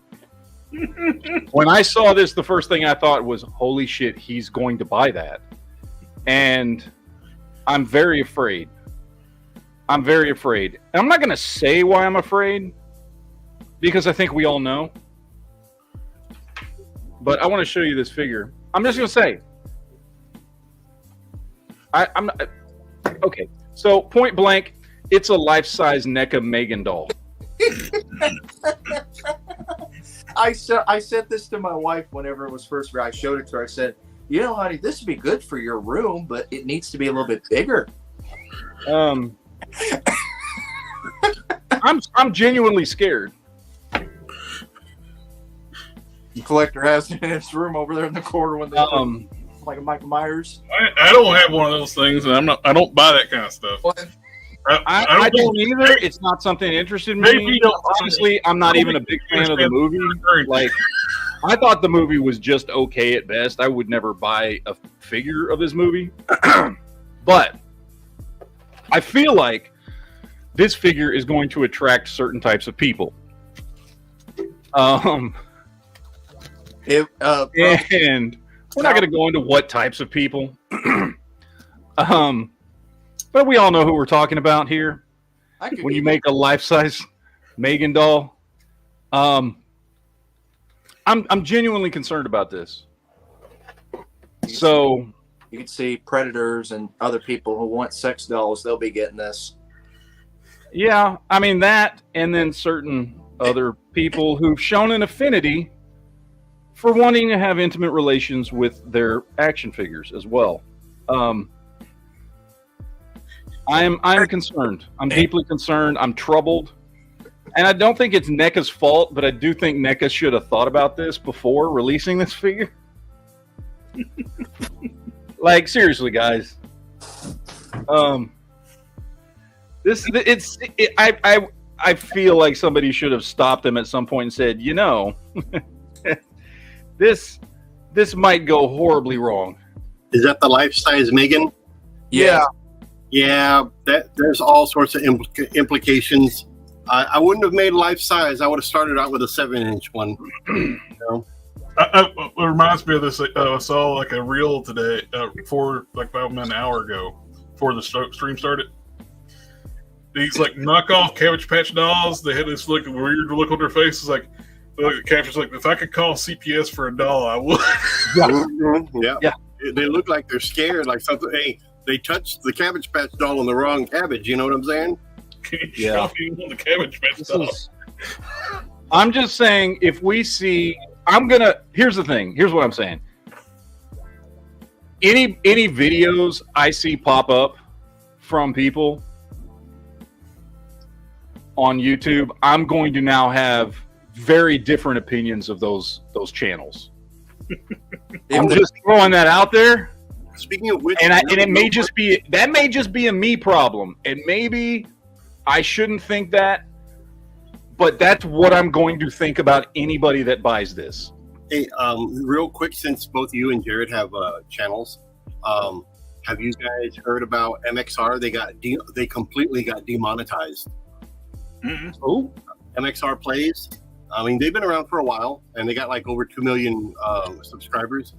When I saw this, the first thing I thought was, holy shit, he's going to buy that. And I'm very afraid. I'm very afraid. And I'm not going to say why I'm afraid, because I think we all know. But I want to show you this figure. I'm just going to say. I'm not, okay. So point blank, it's a life-size NECA Megan doll. I said this to my wife whenever it was first. I showed it to her. I said, "You know, honey, this would be good for your room, but it needs to be a little bit bigger." I'm genuinely scared. The collector has it in his room over there in the corner when they like a Michael Myers. I don't have one of those things, and I don't buy that kind of stuff. What? I don't either. It's not something that interested me. Honestly, I'm not even a big fan of the movie. Like, I thought the movie was just okay at best. I would never buy a figure of this movie. But I feel like this figure is going to attract certain types of people. And we're not going to go into what types of people. But we all know who we're talking about here. When you make a life-size Megan doll, I'm genuinely concerned about this. So you can see predators and other people who want sex dolls. They'll be getting this. Yeah, I mean that, and then certain other people who've shown an affinity for wanting to have intimate relations with their action figures as well. I'm concerned. I'm deeply concerned. I'm troubled. And I don't think it's NECA's fault, but I do think NECA should have thought about this before releasing this figure. Like, seriously, guys. I feel like somebody should have stopped them at some point and said, you know, this might go horribly wrong. Is that the life-size Megan? Yeah. Yeah, there's all sorts of implications. I wouldn't have made life-size. I would have started out with a 7-inch one. You know? It reminds me of this. I saw like a reel today for like about an hour ago before the stream started. These like knockoff Cabbage Patch dolls. They had this like weird look on their faces. Like the caption's like, if I could call CPS for a doll, I would. Yeah. They look like they're scared, like something. Hey, they touched the Cabbage Patch doll on the wrong cabbage. You know what I'm saying? Can you show me the Cabbage Patch doll? I'm just saying, if we see, here's the thing. Here's what I'm saying. Any videos I see pop up from people on YouTube, I'm going to now have very different opinions of those channels. I'm just throwing that out there. Speaking of which, and it may just be a me problem, and maybe I shouldn't think that, but that's what I'm going to think about anybody that buys this. Hey, real quick, since both you and Jared have channels, have you guys heard about MXR? They completely got demonetized. Mm-hmm. Oh, MXR Plays. I mean, they've been around for a while, and they got like over 2 million subscribers.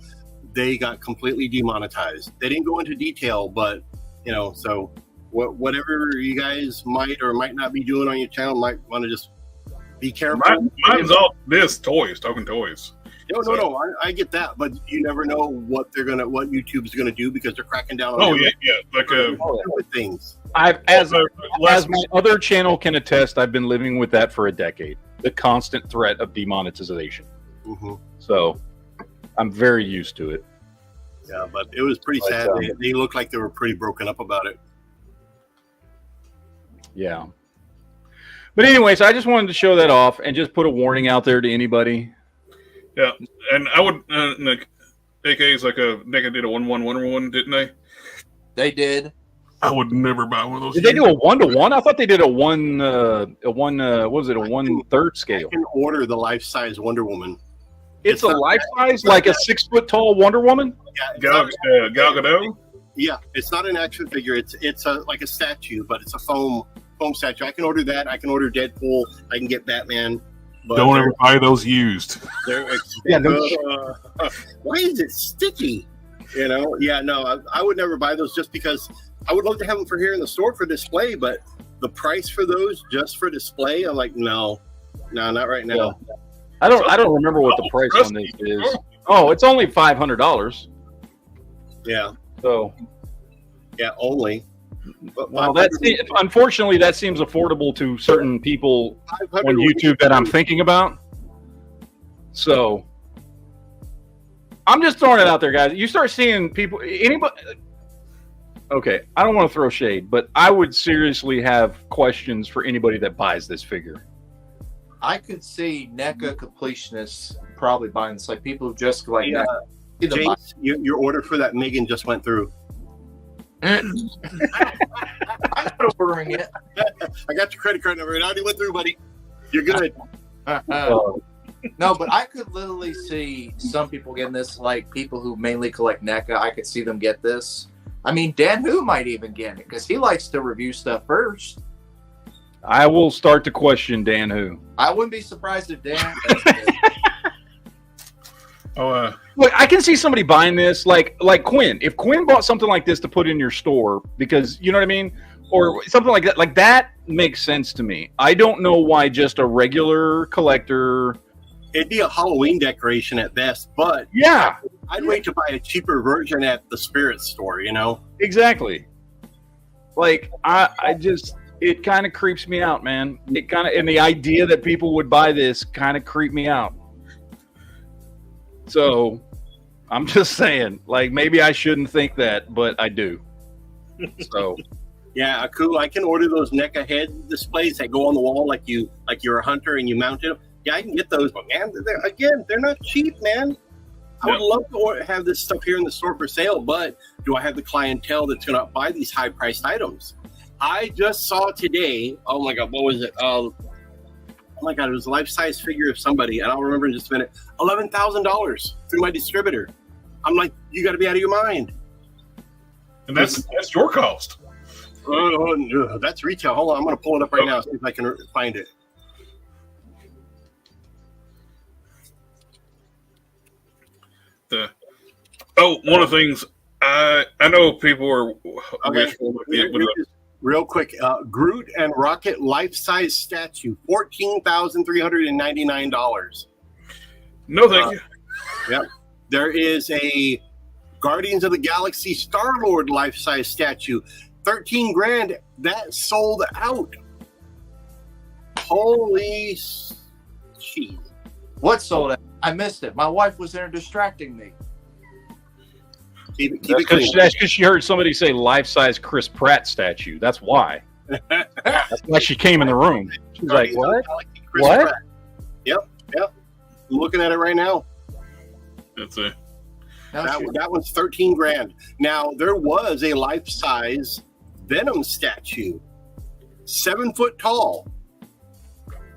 They got completely demonetized. They didn't go into detail, but you know, so whatever you guys might or might not be doing on your channel, might want to just be careful. Mine's all this talking toys. No, I get that, but you never know what YouTube's gonna do because they're cracking down on. Like stupid things. As my other channel can attest, I've been living with that for a decade. The constant threat of demonetization. Mm-hmm. So I'm very used to it. Yeah, but it was pretty sad. They looked like they were pretty broken up about it. Yeah. But anyways, I just wanted to show that off and just put a warning out there to anybody. Yeah, and I would, AK's like NECA did a 1-1 Wonder Woman, didn't they? They did. I would never buy one of those. Did they do a 1-to-1? I thought they did a 1/3 scale. I can order the life-size Wonder Woman. It's a life-size, like a 6-foot tall Wonder Woman? Yeah, Gal Gadot? Yeah, it's not an action figure. It's like a statue, but it's a foam statue. I can order that. I can order Deadpool. I can get Batman. But don't ever buy those used. They're why is it sticky? You know? Yeah, no, I would never buy those just because I would love to have them for here in the store for display, but the price for those just for display, I'm like, no, not right now. Yeah. I don't remember what the price on this is. Oh, it's only $500. Yeah. So. Yeah, only. But well, unfortunately, that seems affordable to certain people on YouTube that I'm thinking about. So, I'm just throwing it out there, guys. You start seeing people, anybody. Okay, I don't want to throw shade, but I would seriously have questions for anybody that buys this figure. I could see NECA completionists probably buying this, like people who just like. Yeah. James, your order for that Megan just went through. I'm not ordering it. I got your credit card number. It already went through, buddy. You're good. No, but I could literally see some people getting this, like people who mainly collect NECA. I could see them get this. I mean, Dan Who might even get it because he likes to review stuff first. I will start to question Dan Who. I wouldn't be surprised if Dan. Look, I can see somebody buying this, like Quinn. If Quinn bought something like this to put in your store, because you know what I mean, or something like that makes sense to me. I don't know why just a regular collector. It'd be a Halloween decoration at best, but yeah, I'd wait to buy a cheaper version at the spirit store. You know, exactly. Like I just, it kind of creeps me out, man. It kind of, and the idea that people would buy this kind of creeped me out. So, I'm just saying, like, maybe I shouldn't think that, but I do. So, Yeah, cool. I can order those NECA head displays that go on the wall like you're a hunter and you mount it. Yeah, I can get those, but man, they're not cheap, man. I would love to have this stuff here in the store for sale, but do I have the clientele that's going to buy these high-priced items? I just saw today, oh my God, what was it? Oh my God, it was a life-size figure of somebody, and I'll remember in just a minute, $11,000 through my distributor. I'm like, you got to be out of your mind. And that's your cost. Oh, that's retail. Hold on, I'm going to pull it up right now, see if I can find it. One of the things I know people are wishful. Real quick, Groot and Rocket life-size statue, $14,399. No, thank you. Yep. There is a Guardians of the Galaxy Star-Lord life-size statue, $13,000. That sold out. Holy cheese! What sold out? I missed it. My wife was there distracting me. Keep it clean. That's because she heard somebody say life-size Chris Pratt statue. That's why. That's why she came in the room. She's like, what? What? Pratt. Yep. I'm looking at it right now. That's it. That was $13,000. Now, there was a life-size Venom statue, 7 foot tall.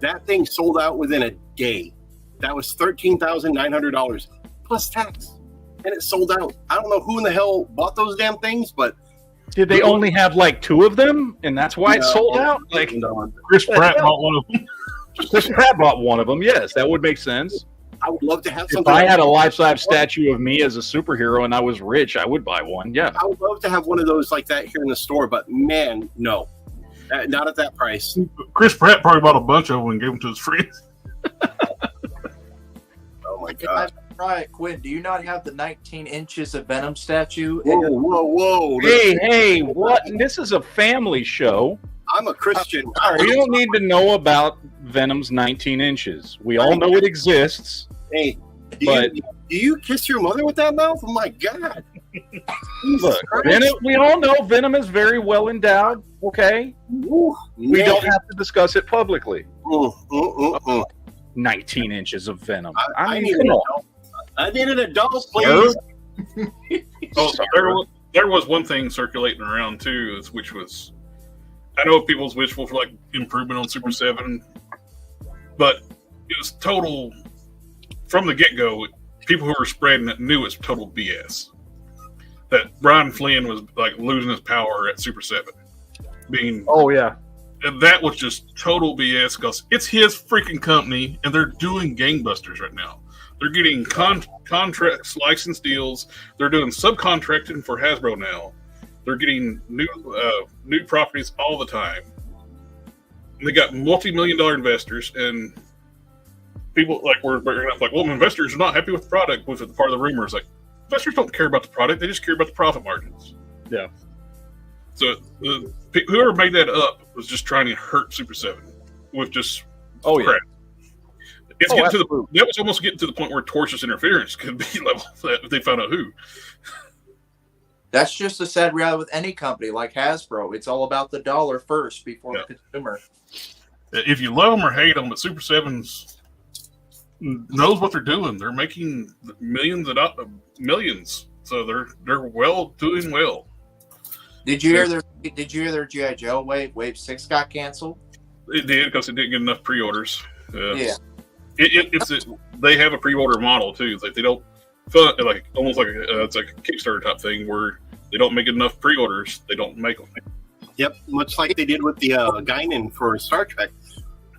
That thing sold out within a day. That was $13,900 plus tax. And it sold out. I don't know who in the hell bought those damn things, but did they only have like 2 of them, and that's why it sold out? Like Chris Pratt bought one of them. Chris Pratt bought one of them. Yes, that would make sense. I would love to have If something. I had a life-size statue of me as a superhero and I was rich, I would buy one. Yeah, I would love to have one of those like that here in the store, but man, no, not at that price. Chris Pratt probably bought a bunch of them and gave them to his friends. Oh my God. Right, Quinn, do you not have the 19 inches of Venom statue? Whoa. Hey, what? This is a family show. I'm a Christian. We don't need to know about Venom's 19 inches. We all know it exists. Hey, do you kiss your mother with that mouth? Oh my God. Look, Venom, we all know Venom is very well endowed, okay? We don't have to discuss it publicly. 19 inches of Venom. I need an adult. I need an adult, please. There was one thing circulating around too, which was, I know people's wishful for like improvement on Super 7, but it was total from the get-go. People who were spreading it knew it's total BS. That Brian Flynn was like losing his power at Super 7, and that was just total BS because it's his freaking company and they're doing gangbusters right now. They're getting contracts, license deals. They're doing subcontracting for Hasbro now. They're getting new properties all the time. And they got multi-million-dollar investors, and people were like, well, investors are not happy with the product. Was it part of the rumors? Like, investors don't care about the product; they just care about the profit margins. Yeah. So whoever made that up was just trying to hurt Super 7 with just crap. It's getting to that was almost getting to the point where tortious interference could be level if they found out who. That's just a sad reality with any company like Hasbro. It's all about the dollar first before the consumer. If you love them or hate them, but Super 7 knows what they're doing. They're making millions, so they're doing well. Did you hear their G.I. Joe Wave 6 got canceled? It did because it didn't get enough pre-orders. Yeah. They have a pre-order model too. It's like they don't almost like it's like a Kickstarter type thing where they don't make enough pre-orders. They don't make them. Yep, much like they did with the Guinan for Star Trek.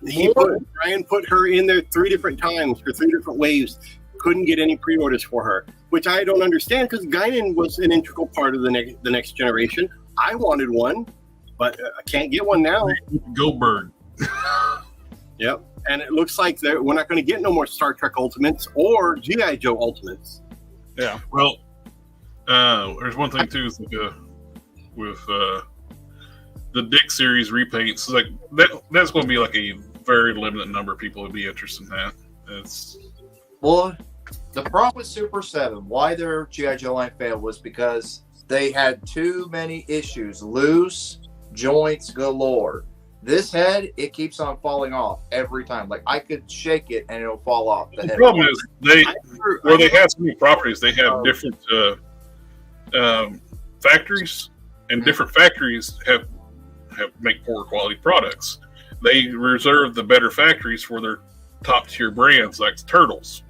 Brian put her in there 3 different times for 3 different waves. Couldn't get any pre-orders for her, which I don't understand because Guinan was an integral part of the next generation. I wanted one, but I can't get one now. Goldberg. Yep. And it looks like we're not going to get no more Star Trek Ultimates or G.I. Joe Ultimates. Yeah. Well, there's one thing too with the Dick series repaints. Like that's going to be like a very limited number of people would be interested in that. Well, the problem with Super 7, why their G.I. Joe line failed was because they had too many issues loose joints galore. This head, it keeps on falling off every time. Like I could shake it and it'll fall off. The problem is they have so many properties. They have different factories, and different factories have make poor quality products. They reserve the better factories for their top tier brands, like Turtles.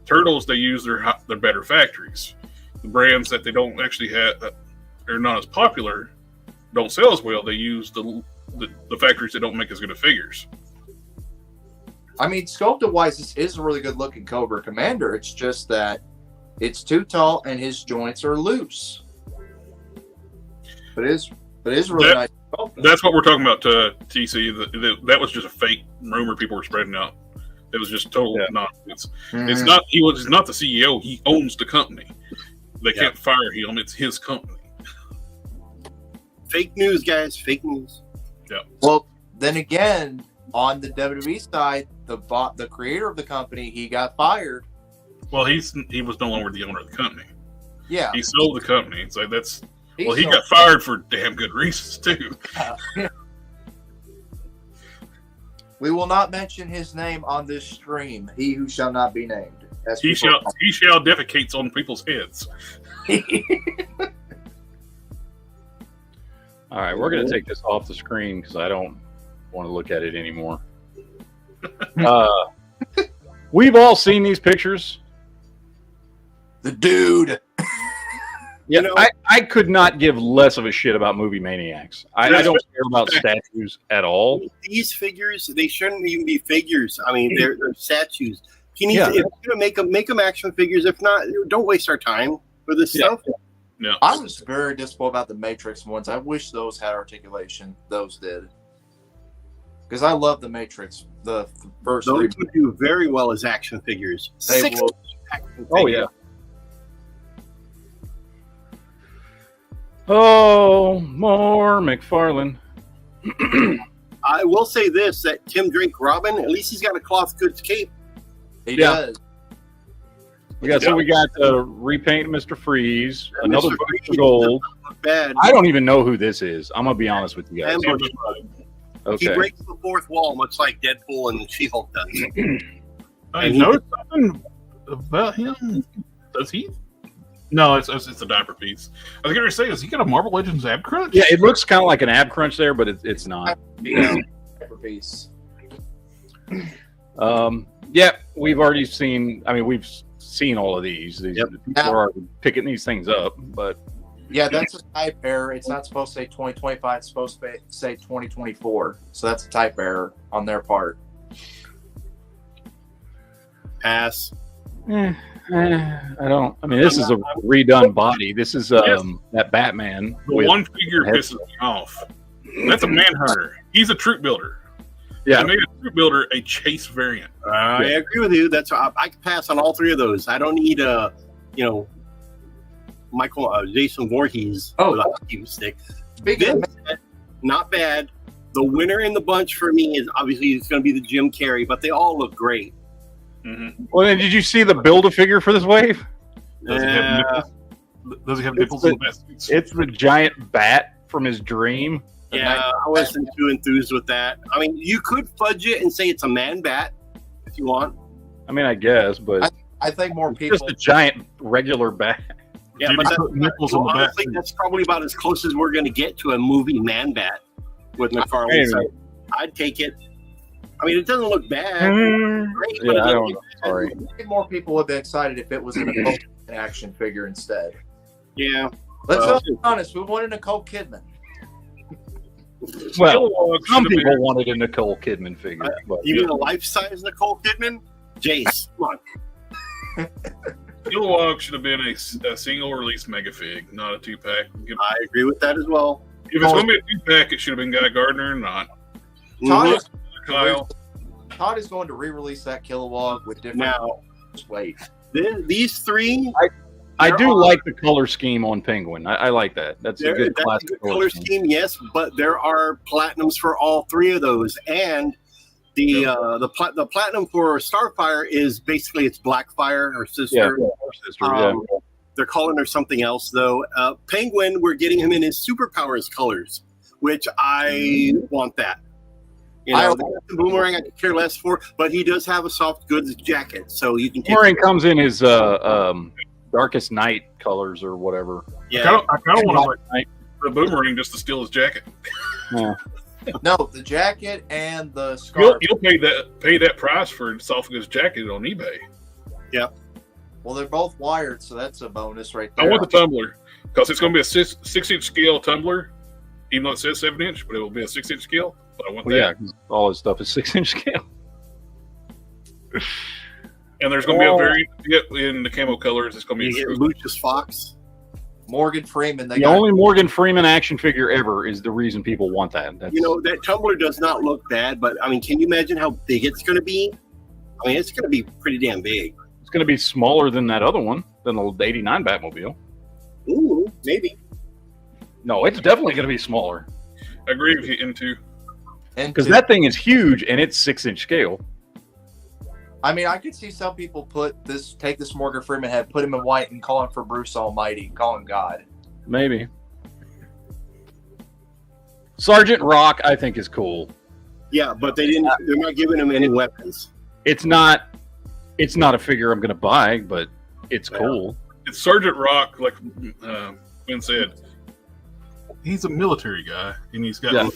Turtles, they use their better factories. The brands that they don't actually have, are not as popular, don't sell as well. They use the factories that don't make as good of figures. I mean, sculpted wise, this is a really good looking Cobra Commander. It's just that it's too tall and his joints are loose. But it is really nice. That's what we're talking about, TC. That was just a fake rumor people were spreading out. It was just total nonsense. Mm-hmm. It's not. He was not the CEO. He owns the company. They can't fire him. It's his company. Fake news, guys. Fake news. Yeah. Well, then again, on the WWE side, the creator of the company, he got fired. Well, he was no longer the owner of the company. Yeah. He sold the company. So that's. Well, he got fired for damn good reasons too. We will not mention his name on this stream. He who shall not be named. He shall defecates on people's heads. All right, we're going to take this off the screen because I don't want to look at it anymore. We've all seen these pictures. The dude. Yeah, I could not give less of a shit about movie maniacs. I don't care about statues at all. These figures, they shouldn't even be figures. I mean, they're statues. If you're gonna make them action figures, if not, don't waste our time for this stuff. No. I was very disappointed about the Matrix ones. I wish those had articulation. Those did. Because I love the Matrix. The first those three would do very well as action figures. They will. Oh, yeah. Oh, more McFarlane. I will say this, that Tim Drake Robin, at least he's got a cloth goods cape. He does. So we got repaint Mr. Freeze, another Freeze for gold. Bad. I don't even know who this is. I'm gonna be honest with you guys. Okay. He breaks the fourth wall, much like Deadpool and She-Hulk does. I noticed something about him. Does he? No, it's a diaper piece. I was going to say, has he got a Marvel Legends ab crunch? Yeah, it looks kind of like an ab crunch there, but it's not. Diaper piece. Yeah, we've already seen. I mean, we've seen all of these. People are already picking these things up, but yeah, that's a type error. It's not supposed to say 2025. It's supposed to say 2024. So that's a type error on their part. Pass. I don't. I mean, this is a redone body. This is that Batman. The one figure pisses me off. That's a Manhunter. He's a troop builder. Yeah, I made a troop builder a Chase variant. I agree with you. That's I can pass on all three of those. I don't need Jason Voorhees with a hockey stick. Not bad. The winner in the bunch for me is obviously it's going to be the Jim Carrey, but they all look great. Mm-hmm. Well, then, did you see the Build-A-Figure for this wave? Does he have nipples? Does he have nipples in the best suits? It's the giant bat from his dream. Yeah, I wasn't too enthused with that. I mean, you could fudge it and say it's a man bat if you want. I mean, I guess, but I think more people just a giant regular bat. Yeah, but honestly, that's probably about as close as we're going to get to a movie man bat with McFarlane. So I'd take it. I mean, it doesn't look bad. Great, but I don't know. Sorry. I think more people would be excited if it was an action figure instead. Yeah. Let's be honest. We wanted Nicole Kidman. Well, some people wanted a Nicole Kidman figure. You mean a life-size Nicole Kidman? Jace, come on. Kilowog should have been a single-release mega fig, not a two-pack. I agree with that as well. If it's going to be a two-pack, it should have been Guy Gardner, not Kyle. Todd is going to re-release that Kilowog with different weight. These three... I do like the color scheme on Penguin. I like that. That's a good classic color scheme, yes, but there are platinums for all three of those. And the platinum for Starfire is basically its Blackfire, her sister. They're calling her something else, though. Penguin, we're getting him in his superpowers colors, which I want that. You know, the Boomerang I could care less for, but he does have a soft goods jacket, so you can take Boomerang comes in his darkest night colors or whatever. Yeah, I kind of want the Boomerang just to steal his jacket. Yeah. No, the jacket and the scarf. You'll pay that price for soft goods jacket on eBay. Yeah. Well, they're both wired, so that's a bonus right there. I want the tumbler because it's going to be a 6-inch scale tumbler, even though it says 7-inch, but it will be a 6-inch scale. But I want that. Yeah, 'cause all his stuff is 6-inch scale. And there's going to be a variant in the camo colors. It's going to be you get Lucius Fox. Morgan Freeman. The only Morgan Freeman action figure ever is the reason people want that. You know, that tumbler does not look bad, but I mean, can you imagine how big it's going to be? I mean, it's going to be pretty damn big. It's going to be smaller than that other one, than the 89 Batmobile. Ooh, maybe. No, it's definitely going to be smaller. I agree with you, into. Because that thing is huge, and it's 6-inch scale. I mean, I could see some people take this Morgan Freeman head, put him in white, and call him for Bruce Almighty, call him God. Maybe. Sergeant Rock, I think, is cool. Yeah, but they're not giving him any weapons. It's not a figure I'm going to buy, but it's cool. It's Sergeant Rock, like Quinn said. He's a military guy, and he's got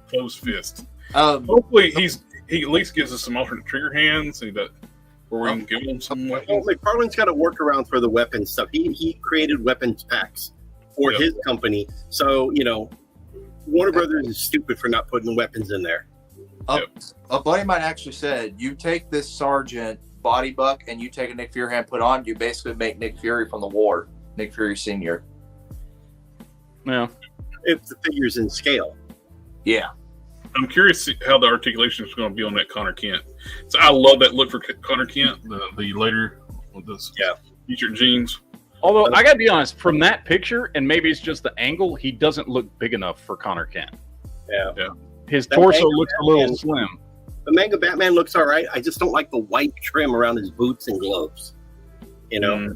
closed fists. Hopefully, he at least gives us some alternate trigger hands, where we can give him some weapons. Well, McFarlane's got a workaround for the weapons stuff. He created weapons packs for his company. So, you know, Warner Brothers is stupid for not putting weapons in there. A buddy of mine actually said, you take this Sergeant body buck and you take a Nick Fury hand put on, you basically make Nick Fury from the war, Nick Fury Sr. Yeah. If the figure's in scale. Yeah. I'm curious how the articulation is going to be on that Connor Kent. So I love that look for Connor Kent, the later with this t-shirt jeans. Although, I got to be honest, from that picture, and maybe it's just the angle, he doesn't look big enough for Connor Kent. Yeah. His torso looks a little slim. The Manga Batman looks all right. I just don't like the white trim around his boots and gloves. You know?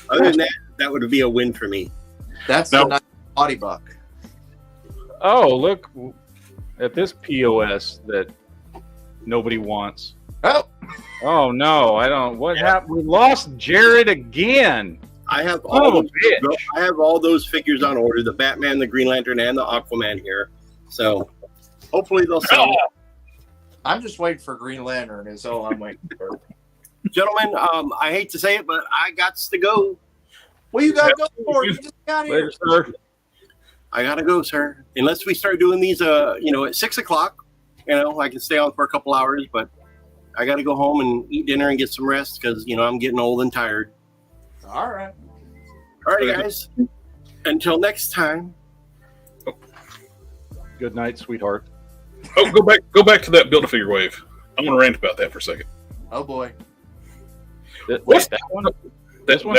Other than that, that would be a win for me. That's the nice body buck. Oh, look at this POS that nobody wants. Oh no, I don't. What happened? We lost Jared again. I have all those figures on order: the Batman, the Green Lantern, and the Aquaman here. So hopefully they'll sell. I'm just waiting for Green Lantern. Is all I'm waiting for. Gentlemen, I hate to say it, but I got to go. What you got to go for? You just got here. Later, sir. I gotta go, sir. Unless we start doing these, at 6 o'clock, I can stay on for a couple hours, but I gotta go home and eat dinner and get some rest because, I'm getting old and tired. All right. All right, guys. Until next time. Good night, sweetheart. Oh, go back to that Build-A-Figure wave. I'm going to rant about that for a second. Oh boy. Wait, that one? That one.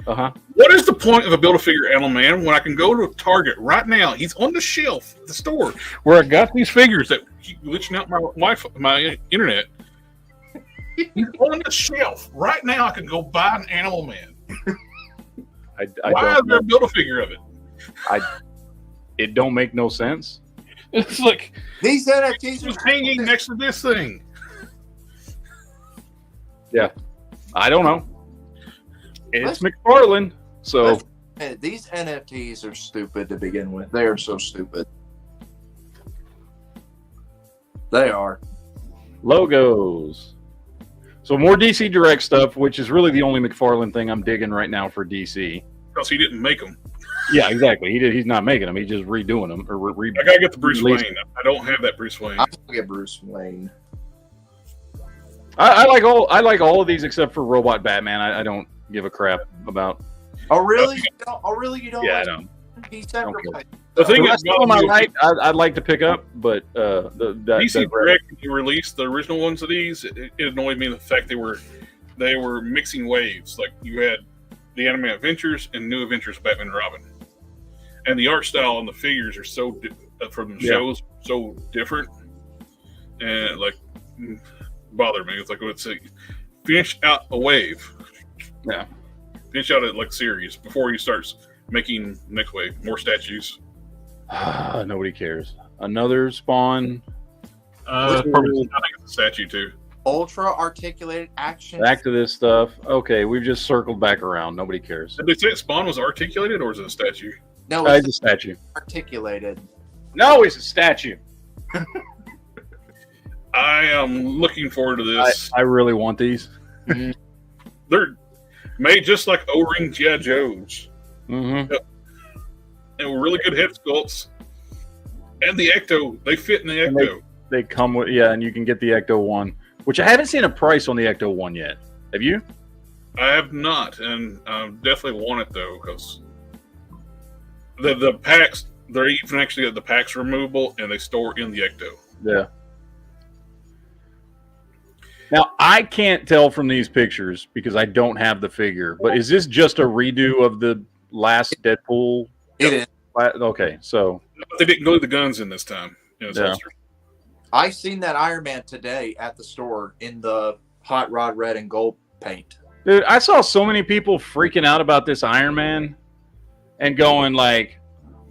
Uh-huh. What is the point of a Build-A-Figure Animal Man when I can go to Target right now? He's on the shelf at the store where I got these figures that keep glitching out my internet. He's on the shelf right now. I can go buy an Animal Man. Why is there a Build-A-Figure of it? It don't make no sense. It's like these NFTs are hanging next to this thing. Yeah, I don't know. It's McFarlane, so these NFTs are stupid to begin with. They are so stupid. They are logos. So more DC Direct stuff, which is really the only McFarlane thing I'm digging right now for DC. Because he didn't make them. Yeah, exactly. He's not making them. He's just redoing them. I gotta get the Bruce Wayne. I don't have that Bruce Wayne. I'm gonna get Bruce Wayne. I like all of these except for Robot Batman. I don't give a crap about. Oh really? You don't? Yeah, I don't. The thing is, I'd like to pick up, but DC Direct, when you released the original ones of these, it annoyed me the fact they were mixing waves. Like you had the Anime Adventures and New Adventures of Batman and Robin, and the art style and the figures are so from the shows so different, and like bother me. It's like let's say finish out a wave, finish out a series before he starts making next wave more statues. Nobody cares. Another Spawn. Probably, I think it's a statue too. Ultra articulated action. Back to this stuff. Okay, we've just circled back around. Nobody cares. Did they say Spawn was articulated, or is it a statue? No, It's it's a statue. articulated. No, it's a statue. I am looking forward to this. I really want these. They're made just like O-ring G.I. Joes. Mm-hmm. And with really good head sculpts. And the Ecto, they fit in the Ecto. They come with, yeah, and you can get the Ecto 1, which I haven't seen a price on the Ecto 1 yet. Have you? I have not, and I definitely want it though, because the packs, they're even actually the packs removable and they store in the Ecto. Yeah. Now, I can't tell from these pictures because I don't have the figure, but is this just a redo of the last Deadpool? It is. Okay, so. But they didn't glue the guns in this time. In its holster. I seen that Iron Man today at the store in the hot rod red and gold paint. Dude, I saw so many people freaking out about this Iron Man and going like,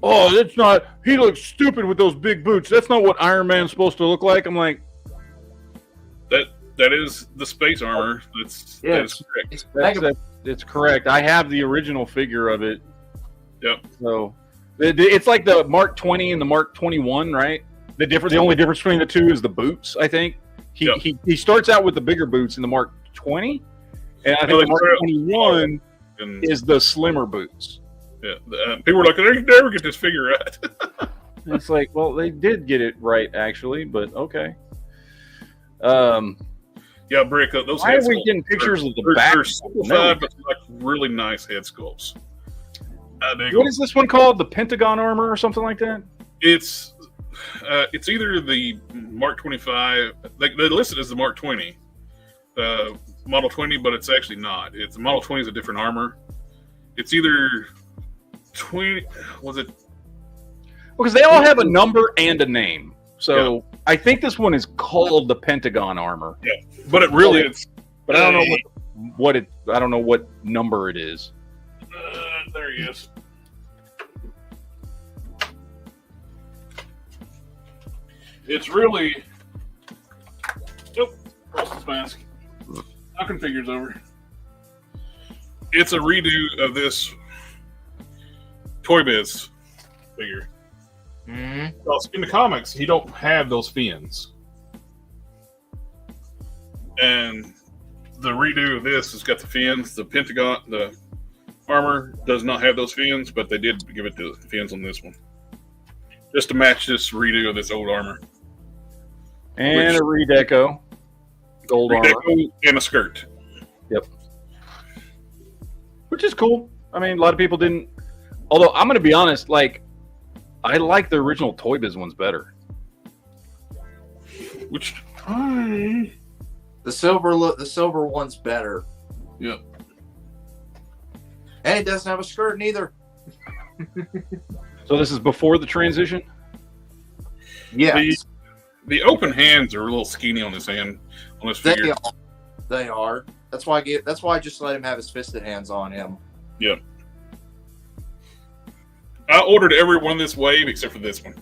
oh, that's not, he looks stupid with those big boots. That's not what Iron Man's supposed to look like. I'm like, that is the space armor. That is correct. It's correct. I have the original figure of it. Yep. So it's like the Mark 20 and the Mark 21, right? The only difference between the two is the boots, I think. He starts out with the bigger boots in the Mark 20, and I think the Mark 21 is the slimmer boots. Yeah. People were like, they never get this figure right. It's like, well, they did get it right, actually, but okay. Yeah, Brick, those why head are we sculpts getting pictures of the back? They're simplified, but they're like really nice head sculpts. What is this one called? The Pentagon armor or something like that? It's either the Mark 25. They list it as the Mark 20, Model 20, but it's actually not. It's the Model 20 is a different armor. It's either 20. Was it? Because they all have a number and a name. So I think this one is called the Pentagon armor. Yeah, but it really is. But I don't know I don't know what number it is. There he is. It's really. Oh, cross his mask. Knocking figures over. It's a redo of this Toy Biz figure. Mm-hmm. Because in the comics, he don't have those fins. And the redo of this has got the fins. The Pentagon, the armor does not have those fins, but they did give it the fins on this one. Just to match this redo of this old armor. And a redeco. Gold armor. And a skirt. Yep. Which is cool. I mean, a lot of people didn't. Although, I'm going to be honest, like, I like the original Toy Biz ones better. Which. The silver one's better. Yep. And it doesn't have a skirt neither. So this is before the transition? Yeah. The open hands are a little skinny on this hand, on this figure. They are. That's why I just let him have his fisted hands on him. Yep. I ordered every one this wave except for this one.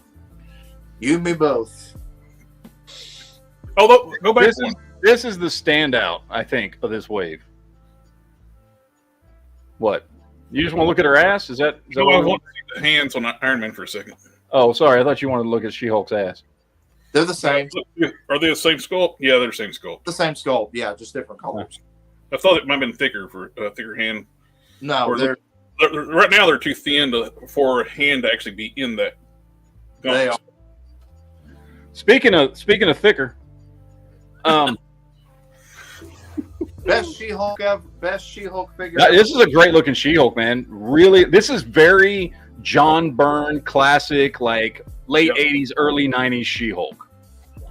You and me both. Although, go back one. This is the standout, I think, of this wave. What? You just want to look at her ass? Is that No, what I you want to see the hands on Iron Man for a second. Oh, sorry. I thought you wanted to look at She-Hulk's ass. They're the same. Are they the same sculpt? Yeah, they're the same sculpt. The same sculpt. Yeah, just different colors. I thought it might have been thicker for a thicker hand. No, they're right now they're too thin for a hand to actually be in that. they are. Speaking of thicker, Best She-Hulk ever. Best She-Hulk figure. this is a great looking She-Hulk, man. Really, this is very John Byrne classic, like late '80s, early '90s She-Hulk,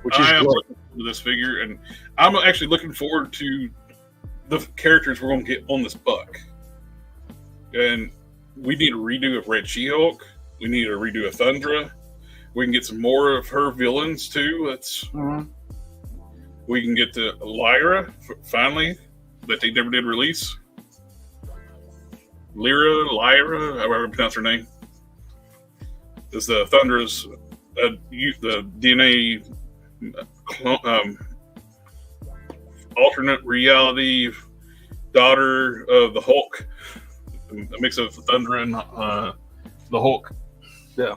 which is I am great. looking forward to this figure, and I'm actually looking forward to the characters we're going to get on this buck. And we need a redo of Red She-Hulk. We need a redo of Thundra. We can get some more of her villains too. We can get to Lyra finally, that they never did release. Lyra, however I pronounce her name. is the Thunder's the DNA alternate reality daughter of the Hulk, a mix of Thunder and the Hulk. Yeah.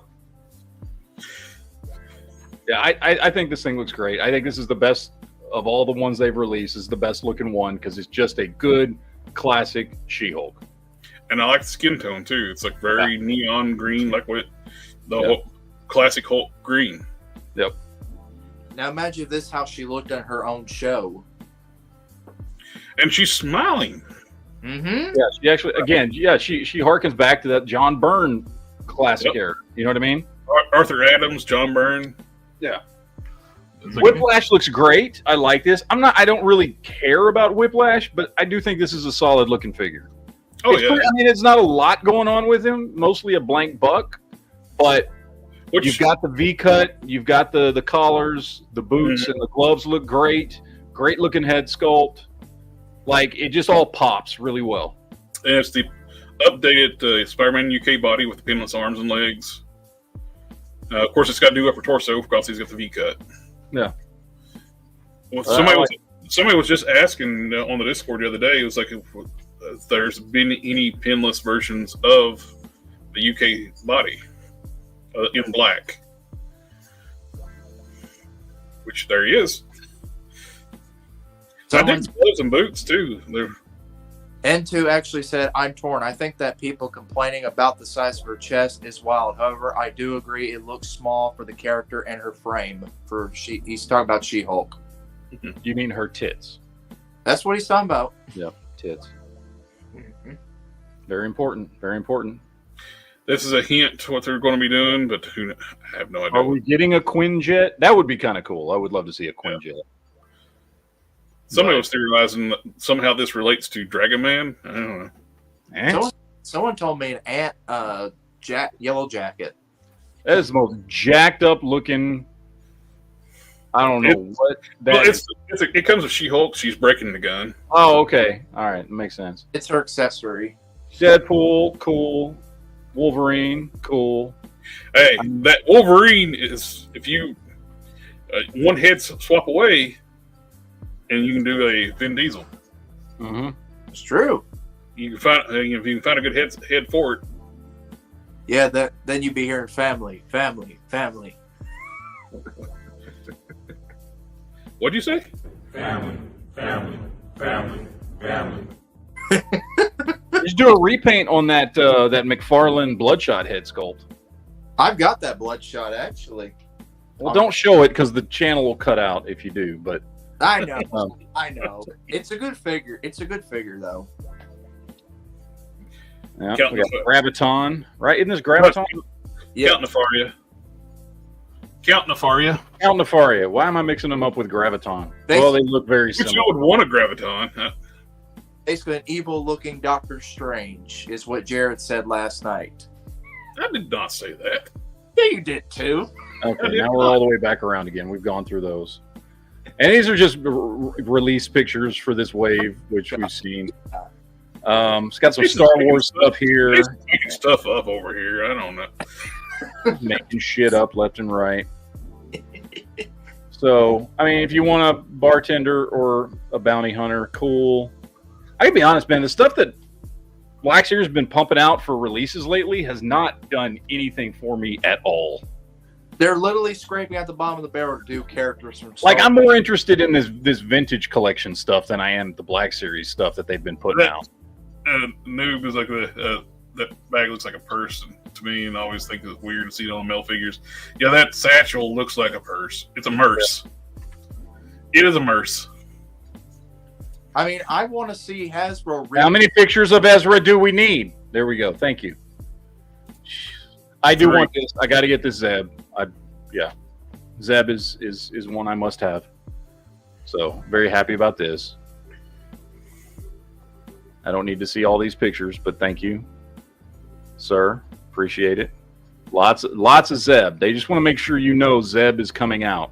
Yeah, I think this thing looks great. I think this is the best of all the ones they've released. This is the best looking one because it's just a good classic She-Hulk. And I like the skin tone too. It's like very neon green, like what the Hulk, classic Hulk green. Yep. Now imagine if this is how she looked on her own show. And she's smiling. Mm-hmm. Yeah, she actually, again, she harkens back to that John Byrne classic era. You know what I mean? Arthur Adams, John Byrne. Yeah. Like, Whiplash looks great. I like this. I don't really care about Whiplash, but I do think this is a solid looking figure. oh It's yeah. I mean, it's not a lot going on with him, mostly a blank buck, but you've got the V cut, you've got the collars, the boots, and the gloves look great. Great looking head sculpt. Like, it just all pops really well. And it's the updated Spider-Man UK body with the pinless arms and legs. Of course, it's got new upper torso because he's got the V cut. Yeah. Well, somebody was just asking on the Discord the other day. It was like, if there's been any pinless versions of the UK body in black, which there he is. I think gloves and boots too. N2 actually said, I'm torn. I think that people complaining about the size of her chest is wild. However, I do agree it looks small for the character and her frame. He's talking about She-Hulk. You mean her tits? That's what he's talking about. Yep, tits. Mm-hmm. Very important. Very important. This is a hint to what they're going to be doing, but I have no idea. Are we getting a Quinn jet? That would be kind of cool. I would love to see a Quinn jet. Somebody was theorizing that somehow this relates to Dragon Man. I don't know. Someone told me an ant yellow jacket. That is the most jacked up looking. I don't know what that is. It comes with She-Hulk. She's breaking the gun. Oh, okay. All right. Makes sense. It's her accessory. Deadpool, cool. Wolverine, cool. Hey, that Wolverine is, if you one head swap away, and you can do a Vin Diesel. Mm-hmm. It's true. You can find if you can find a good head for it. Yeah, then you'd be hearing family. What'd you say? Family. Just do a repaint on that McFarlane Bloodshot head sculpt. I've got that Bloodshot actually. Well, don't show it because the channel will cut out if you do. But I know, I know. It's a good figure. It's a good figure though. yeah, we got Graviton, right? Isn't this Graviton? Yeah. Count Nefaria. Count Nefaria. Why am I mixing them up with Graviton? Well, they look very Which you similar. would want a Graviton. Basically, an evil-looking Doctor Strange is what Jared said last night. I did not say that. Yeah, you did too. Okay, now we're all the way back around again. We've gone through those. And these are just release pictures for this wave, which we've seen. It's got some Star Wars stuff here. He's making stuff up over here. I don't know. Making shit up left and right. So, I mean, if you want a bartender or a bounty hunter, cool. I can be honest, man, the stuff that Black Series has been pumping out for releases lately has not done anything for me at all. They're literally scraping at the bottom of the barrel to do characters from Star Like, I'm more interested in this vintage collection stuff than I am the Black Series stuff that they've been putting out. Noob is like that bag looks like a purse to me, and I always think it's weird to see it on male figures. Yeah, that satchel looks like a purse. It's a merce. Yeah. It is a merce. I mean, I want to see Hasbro. How many pictures of Ezra do we need? There we go. Thank you. I do want this. I got to get this Zeb. Zeb is one I must have. So very happy about this. I don't need to see all these pictures, but thank you, sir. Appreciate it. Lots of Zeb. They just want to make sure you know Zeb is coming out.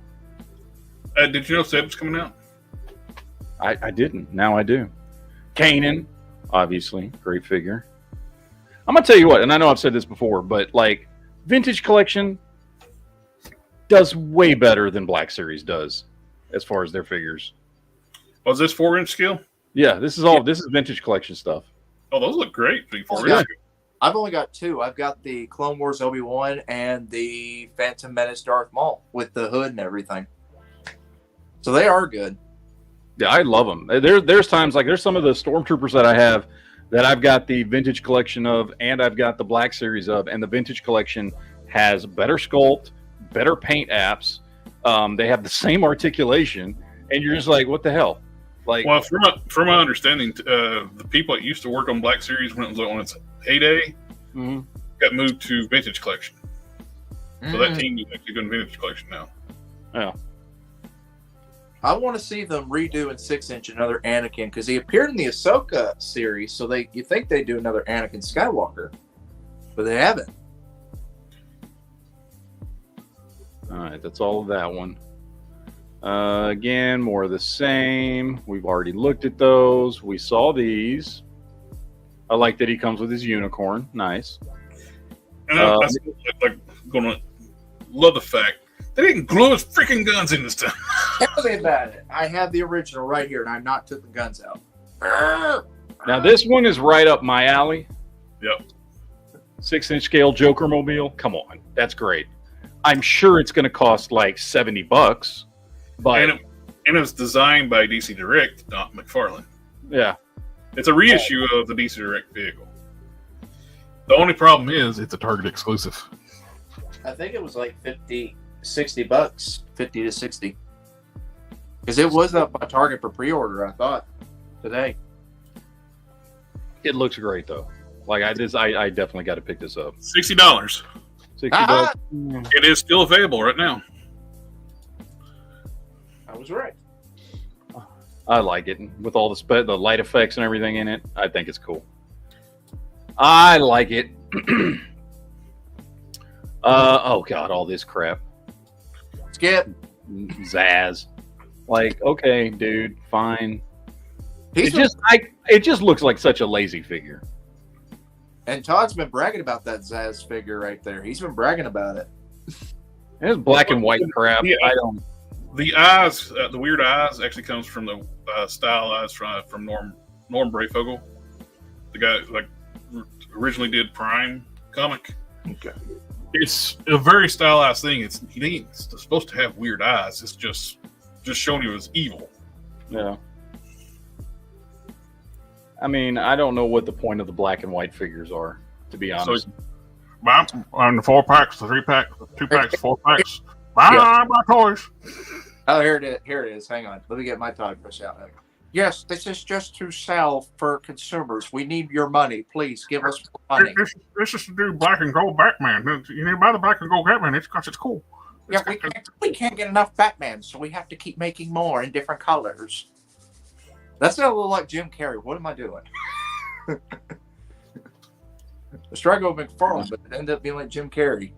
Did you know Zeb's coming out? I didn't. Now I do. Kanan, obviously, great figure. I'm gonna tell you what, and I know I've said this before, but like Vintage Collection does way better than Black Series does as far as their figures. Was this 4-inch scale? Yeah, this is Vintage Collection stuff. Oh, those look great. The 4-inch Yeah. scale. I've only got 2. I've got the Clone Wars Obi-Wan and the Phantom Menace Darth Maul with the hood and everything. So they are good. Yeah, I love them. There's times like there's some of the Stormtroopers that I have that I've got the Vintage Collection of, and I've got the Black Series of, and the Vintage Collection has better sculpt, better paint apps. They have the same articulation, and you're just like, what the hell? Like, Well, from my understanding, the people that used to work on Black Series when it was on its heyday mhm. got moved to Vintage Collection. So that team is actually doing Vintage Collection now. Yeah. I want to see them redo in 6-inch another Anakin because he appeared in the Ahsoka series, so you think they'd do another Anakin Skywalker, but they haven't. All right, that's all of that one. Again, more of the same. We've already looked at those. We saw these. I like that he comes with his unicorn. Nice. And I still gonna love the fact they didn't glue his freaking guns in this time. Tell me about it. I have the original right here, and I not took the guns out. Now, this one is right up my alley. Yep. 6-inch scale Joker Mobile. Come on. That's great. I'm sure it's going to cost like $70, but And it was designed by DC Direct, not McFarlane. yeah. It's a reissue of the DC Direct vehicle. The only problem is it's a Target exclusive. I think it was like $60, 50 to 60. Because it was up by Target for pre-order, I thought, today. It looks great though. Like I definitely got to pick this up. $60. $60. It is still available right now. I was right. I like it with all the light effects and everything in it. I think it's cool. I like it. Oh god, all this crap. Skip. Zaz. Like, okay, dude, fine. He's It just looks like such a lazy figure. And Todd's been bragging about that Zaz figure right there. He's been bragging about it. It's black and white crap. Yeah. I don't. The eyes, the weird eyes, actually comes from the style eyes from Norm Brayfogle, the guy like originally did Prime comic. Okay. It's a very stylized thing. He ain't supposed to have weird eyes. It's just showing you as evil. Yeah. I mean, I don't know what the point of the black and white figures are, to be honest. On the 4-packs, the 3-pack, 2-packs, 4-packs. Buy my toys. Oh, here it is. Hang on. Let me get my Todd push out. Yes, this is just to sell for consumers. We need your money. Please give us more money. This is to do black and gold Batman. You need to buy the black and gold Batman. It's because it's cool. Yeah, we can't get enough Batman, so we have to keep making more in different colors. That's not a little like Jim Carrey. What am I doing? I struggled with McFarlane, but it ended up being like Jim Carrey.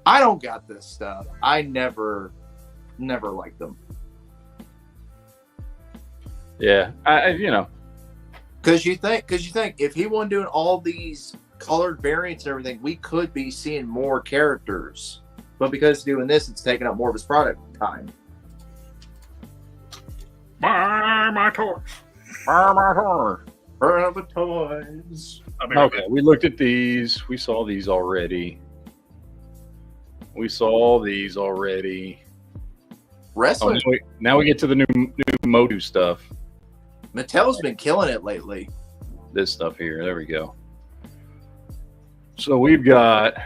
I don't got this stuff. I never liked them. Yeah, Because you think if he wasn't doing all these colored variants and everything, we could be seeing more characters. But because he's doing this, it's taking up more of his product time. Buy my toys. Burn up the toys. Okay, we looked at these. We saw these already. Wrestling. Now we get to the new Motu stuff. Mattel's been killing it lately. This stuff here. There we go. So we've got,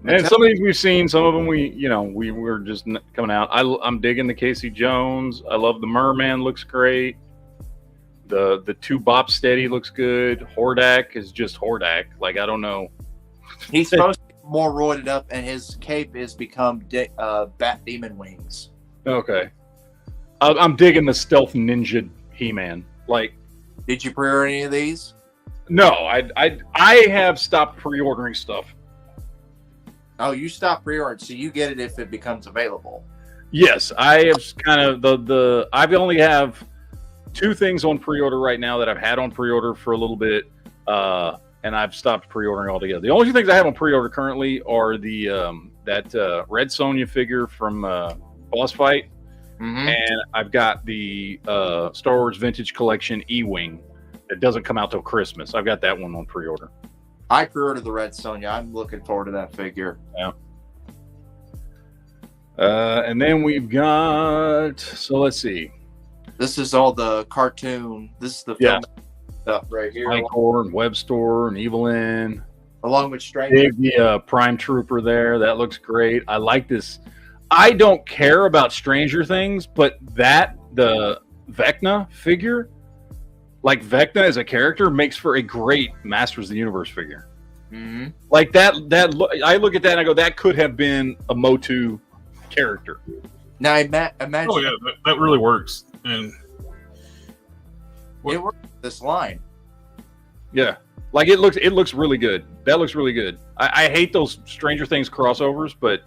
and some of these we've seen. Some of them we were just coming out. I'm digging the Casey Jones. I love the Merman. Looks great. The 2 Bop Steady looks good. Hordak is just Hordak. Like, I don't know. He's supposed to be more roided up, and his cape is become Bat Demon Wings. Okay. I'm digging the Stealth Ninja He-Man. Like, did you pre-order any of these? No, I have stopped pre-ordering stuff. Oh, you stopped pre-ordering, so you get it if it becomes available. Yes, I have kind of I only have 2 things on pre-order right now that I've had on pre-order for a little bit. and I've stopped pre-ordering altogether. The only two things I have on pre-order currently are the that Red Sonja figure from Boss Fight, and I've got the Star Wars Vintage Collection E-Wing that doesn't come out till Christmas. I've got that one on pre-order. I pre-ordered the Red Sonja. I'm looking forward to that figure. Yeah. And then we've got, so let's see. This is all the cartoon. This is the film stuff right here. Rancor and Webstore and Evelyn. Along with Stranger. The Prime Trooper there. That looks great. I like this. I don't care about Stranger Things, but the Vecna figure, like Vecna as a character, makes for a great Masters of the Universe figure. Mm-hmm. Like that I look at that and I go, that could have been a Motu character. Now imagine. Oh yeah, that really works. And it works this line. Yeah, like it looks really good. That looks really good. I hate those Stranger Things crossovers, but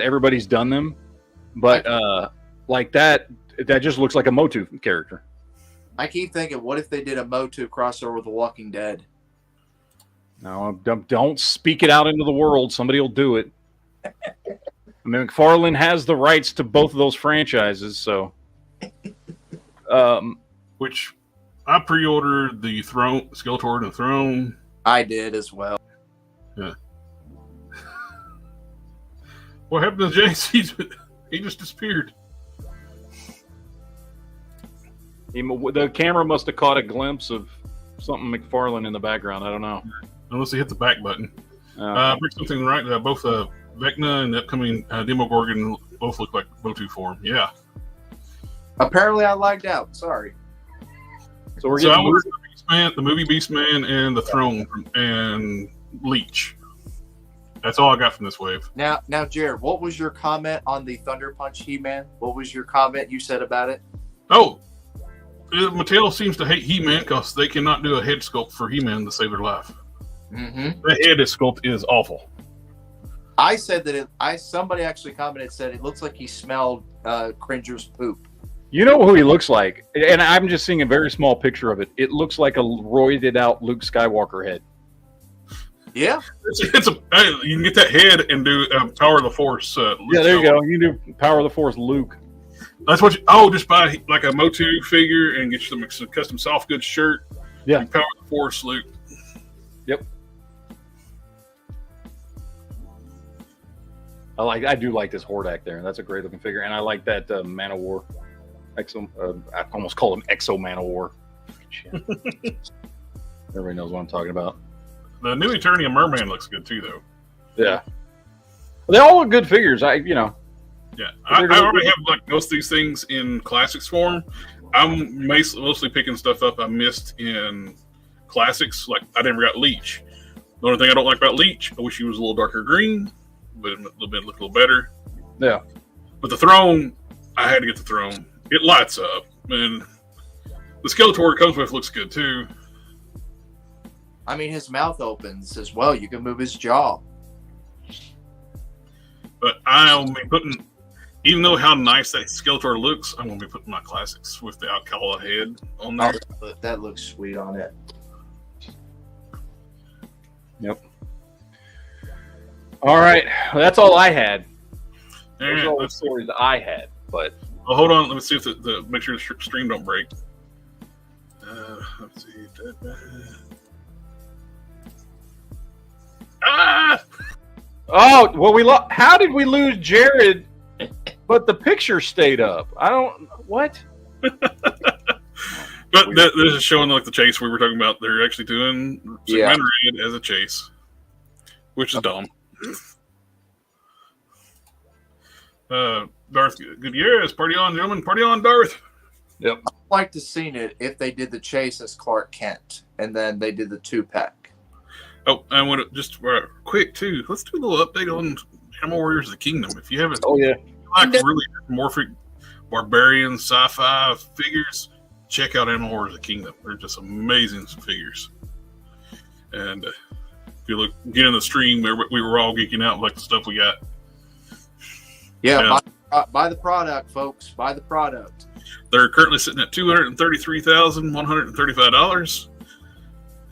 everybody's done them. But like that just looks like a Motu character. I keep thinking, what if they did a Motu crossover with The Walking Dead? No, don't speak it out into the world. Somebody will do it. I mean, McFarlane has the rights to both of those franchises, so. Which I pre-ordered the Throne, Skeletor and the Throne. I did as well. Yeah. What happened to Jace? He just disappeared. The camera must have caught a glimpse of something McFarlane in the background. I don't know. Unless he hit the back button. Bring something right. Both Vecna and the upcoming Demogorgon both look like Motu form. Yeah. Apparently, I lagged out. Sorry. So we're I getting the movie Beastman, and the Throne and Leech. That's all I got from this wave. Now, Jared, what was your comment on the Thunder Punch He-Man? What was your comment you said about it? Oh, Mattel seems to hate He-Man because they cannot do a head sculpt for He-Man to save their life. Mm-hmm. The head sculpt is awful. I said that somebody actually commented, said it looks like he smelled Cringer's poop. You know who he looks like, and I'm just seeing a very small picture of it. It looks like a roided out Luke Skywalker head. Yeah, you can get that head and do Power of the Force. Yeah, there you go. You can do Power of the Force Luke. That's what just buy like a Motu figure and get you some custom soft goods shirt. Yeah, Power of the Force Luke. Yep. I do like this Hordak there. That's a great looking figure, and I like that Man of War. I almost call him Exo Man of War. Everybody knows what I'm talking about. The new Eternium Merman looks good too, though. Yeah, they all look good figures. Yeah, I already have like most of these things in classics form. I'm mostly picking stuff up I missed in classics. Like I never got Leech. The only thing I don't like about Leech, I wish he was a little darker green, but a little bit look a little better. Yeah, but the Throne, I had to get the Throne. It lights up, and the Skeletor it comes with looks good too. I mean, his mouth opens as well. You can move his jaw. But I'll be putting, even though how nice that Skeletor looks, I'm going to be putting my classics with the Alcala head on there. Oh, that looks sweet on it. Yep. All right, well, that's all I had. Those are all the stories I had, but. Well, hold on. Let me see if the make sure the stream don't break. Let's see. Oh, well, how did we lose Jared? But the picture stayed up. I don't. What? But this is showing like the chase we were talking about. They're actually doing Red as a chase, which is dumb. Darth Gutierrez, party on, gentlemen, party on, Darth. Yep. I'd like to seen it if they did the chase as Clark Kent, and then they did the 2-pack. Oh, I want to just quick too. Let's do a little update on Animal Warriors of the Kingdom. If you haven't, like really morphic barbarian sci-fi figures, check out Animal Warriors of the Kingdom. They're just amazing figures. And if you get in the stream, we were all geeking out like the stuff we got. Yeah, buy the product, folks. Buy the product. They're currently sitting at $233,135,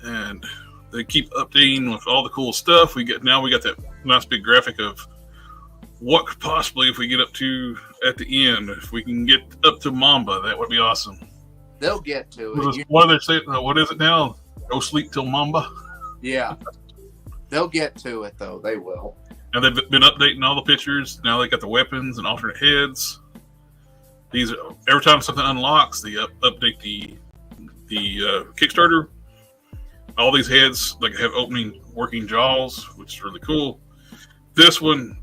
and they keep updating with all the cool stuff. We got that nice big graphic of what could possibly, if we get up to at the end, if we can get up to Mamba, that would be awesome. They'll get to it. What are they saying? What is it now? Go sleep till Mamba. Yeah, they'll get to it though. They will. And they've been updating all the pictures. Now they got the weapons and alternate heads. These every time something unlocks, they update the Kickstarter. All these heads like have opening working jaws, which is really cool. This one,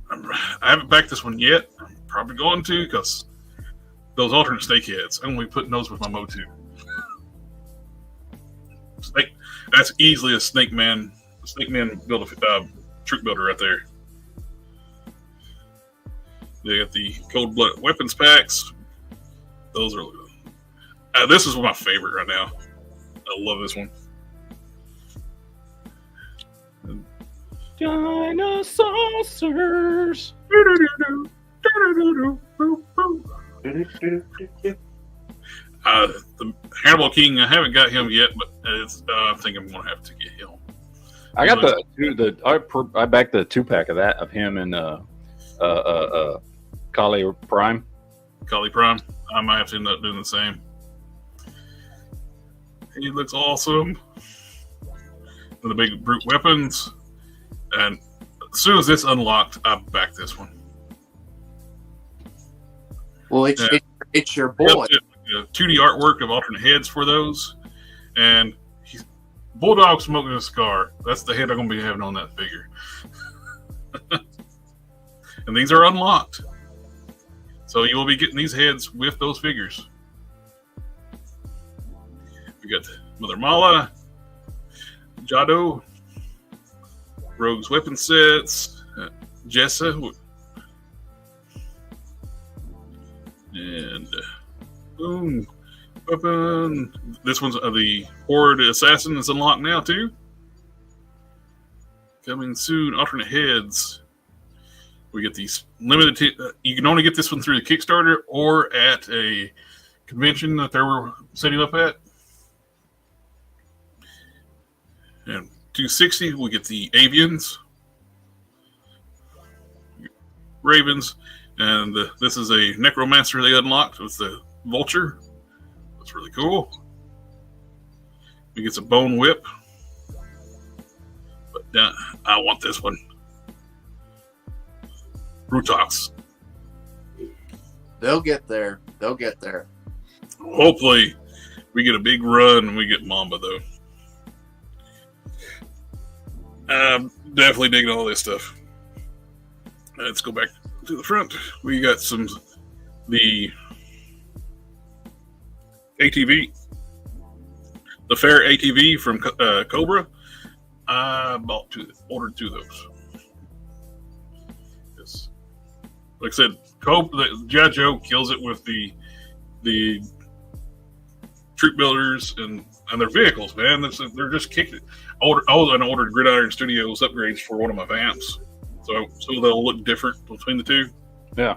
I haven't backed this one yet. I'm probably going to because those alternate snake heads. I'm going to be putting those with my Motu. Snake, that's easily a Snake Man build a troop builder right there. They got the cold blood weapons packs. Those are this is my favorite right now. I love this one. Dinosaurs. The Hannibal King, I haven't got him yet, but I think I'm going to have to get him. I got I backed the 2-pack of that of him and Kali Prime. Kali Prime. I might have to end up doing the same. He looks awesome. With the big brute weapons. And as soon as this unlocked, I backed this one. Well, it's your boy. 2D artwork of alternate heads for those. And he's Bulldog smoking a cigar. That's the head I'm going to be having on that figure. And these are unlocked. So you will be getting these heads with those figures. We got Mother Mala, Jado, Rogue's weapon sets, Jessa, and boom, weapon. This one's the Horde Assassin is unlocked now too. Coming soon, alternate heads. We get these limited. You can only get this one through the Kickstarter or at a convention that they were setting up at. And 260, we get the Avians, Ravens, and this is a Necromancer they unlocked with the Vulture. That's really cool. We get some Bone Whip, but I want this one. Brutox. They'll get there. They'll get there. Hopefully, we get a big run and we get Mamba, though. I'm definitely digging all this stuff. Let's go back to the front. We got the ATV, the Fair ATV from Cobra. I ordered 2 of those. Yes. Like I said, G.I. Joe kills it with the troop builders and their vehicles, man. They're just kicking it. I ordered Gridiron Studios upgrades for one of my vamps, so they'll look different between the two. Yeah,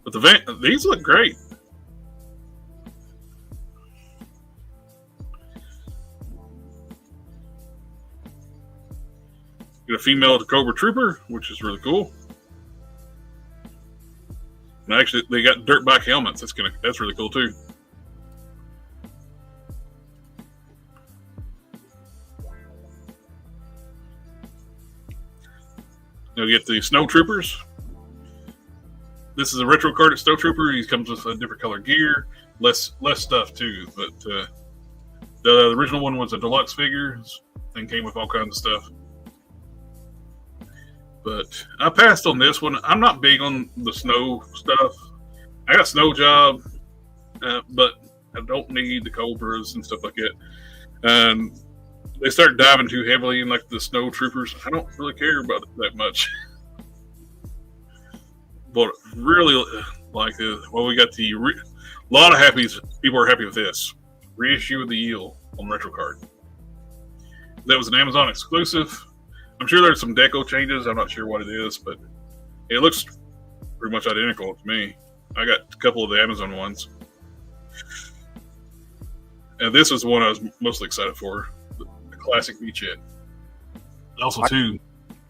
but these look great. Get a female Cobra Trooper, which is really cool. And actually, they got dirt bike helmets. That's really cool too. You'll get the Snow Troopers. This is a retro card at Snow Trooper. He comes with a different color gear, less stuff too. But the original one was a deluxe figure and came with all kinds of stuff. But I passed on this one. I'm not big on the snow stuff. I got Snow Job, but I don't need the Cobras and stuff like that. And they start diving too heavily in like the Snow Troopers. I don't really care about it that much. But really like we got a lot of people are happy with this reissue of the Eel on Retro Card. That was an Amazon exclusive. I'm sure there's some deco changes. I'm not sure what it is, but it looks pretty much identical to me. I got a couple of the Amazon ones. And this is the one I was mostly excited for. classic beachhead. Also, too,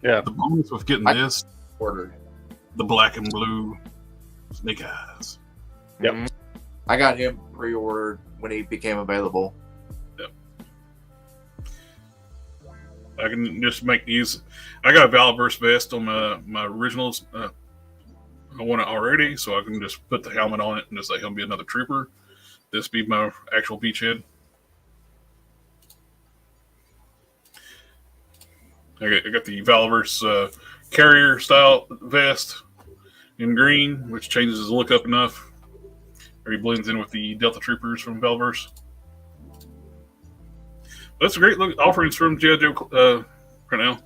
Yeah. the bonus with getting this, Ordered. the black and blue snake eyes. Yep. I got him pre-ordered when he became available. I can just make these. I got a Valverse vest on my originals. I want it already, so I can just put the helmet on it and just let him be another trooper. This be my actual beachhead. I got the Valverse carrier style vest in green, which changes his look up enough, or he blends in with the Delta Troopers from Valverse. That's a great look offerings from G.I. Joe right now.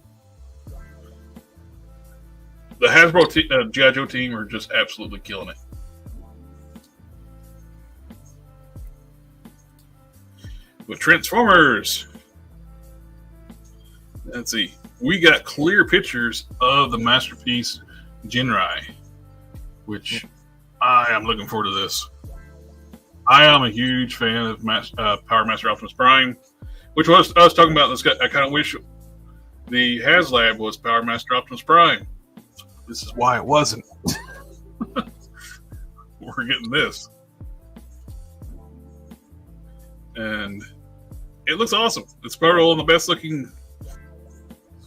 The Hasbro G.I. Joe team are just absolutely killing it. With Transformers, let's see. We got clear pictures of the Masterpiece Jinrai, which I am looking forward to this. I am a huge fan of Power Master Optimus Prime, which I was talking about this guy. I kind of wish the HasLab was Power Master Optimus Prime. This is why it wasn't. We're getting this. And it looks awesome. It's probably one of the best looking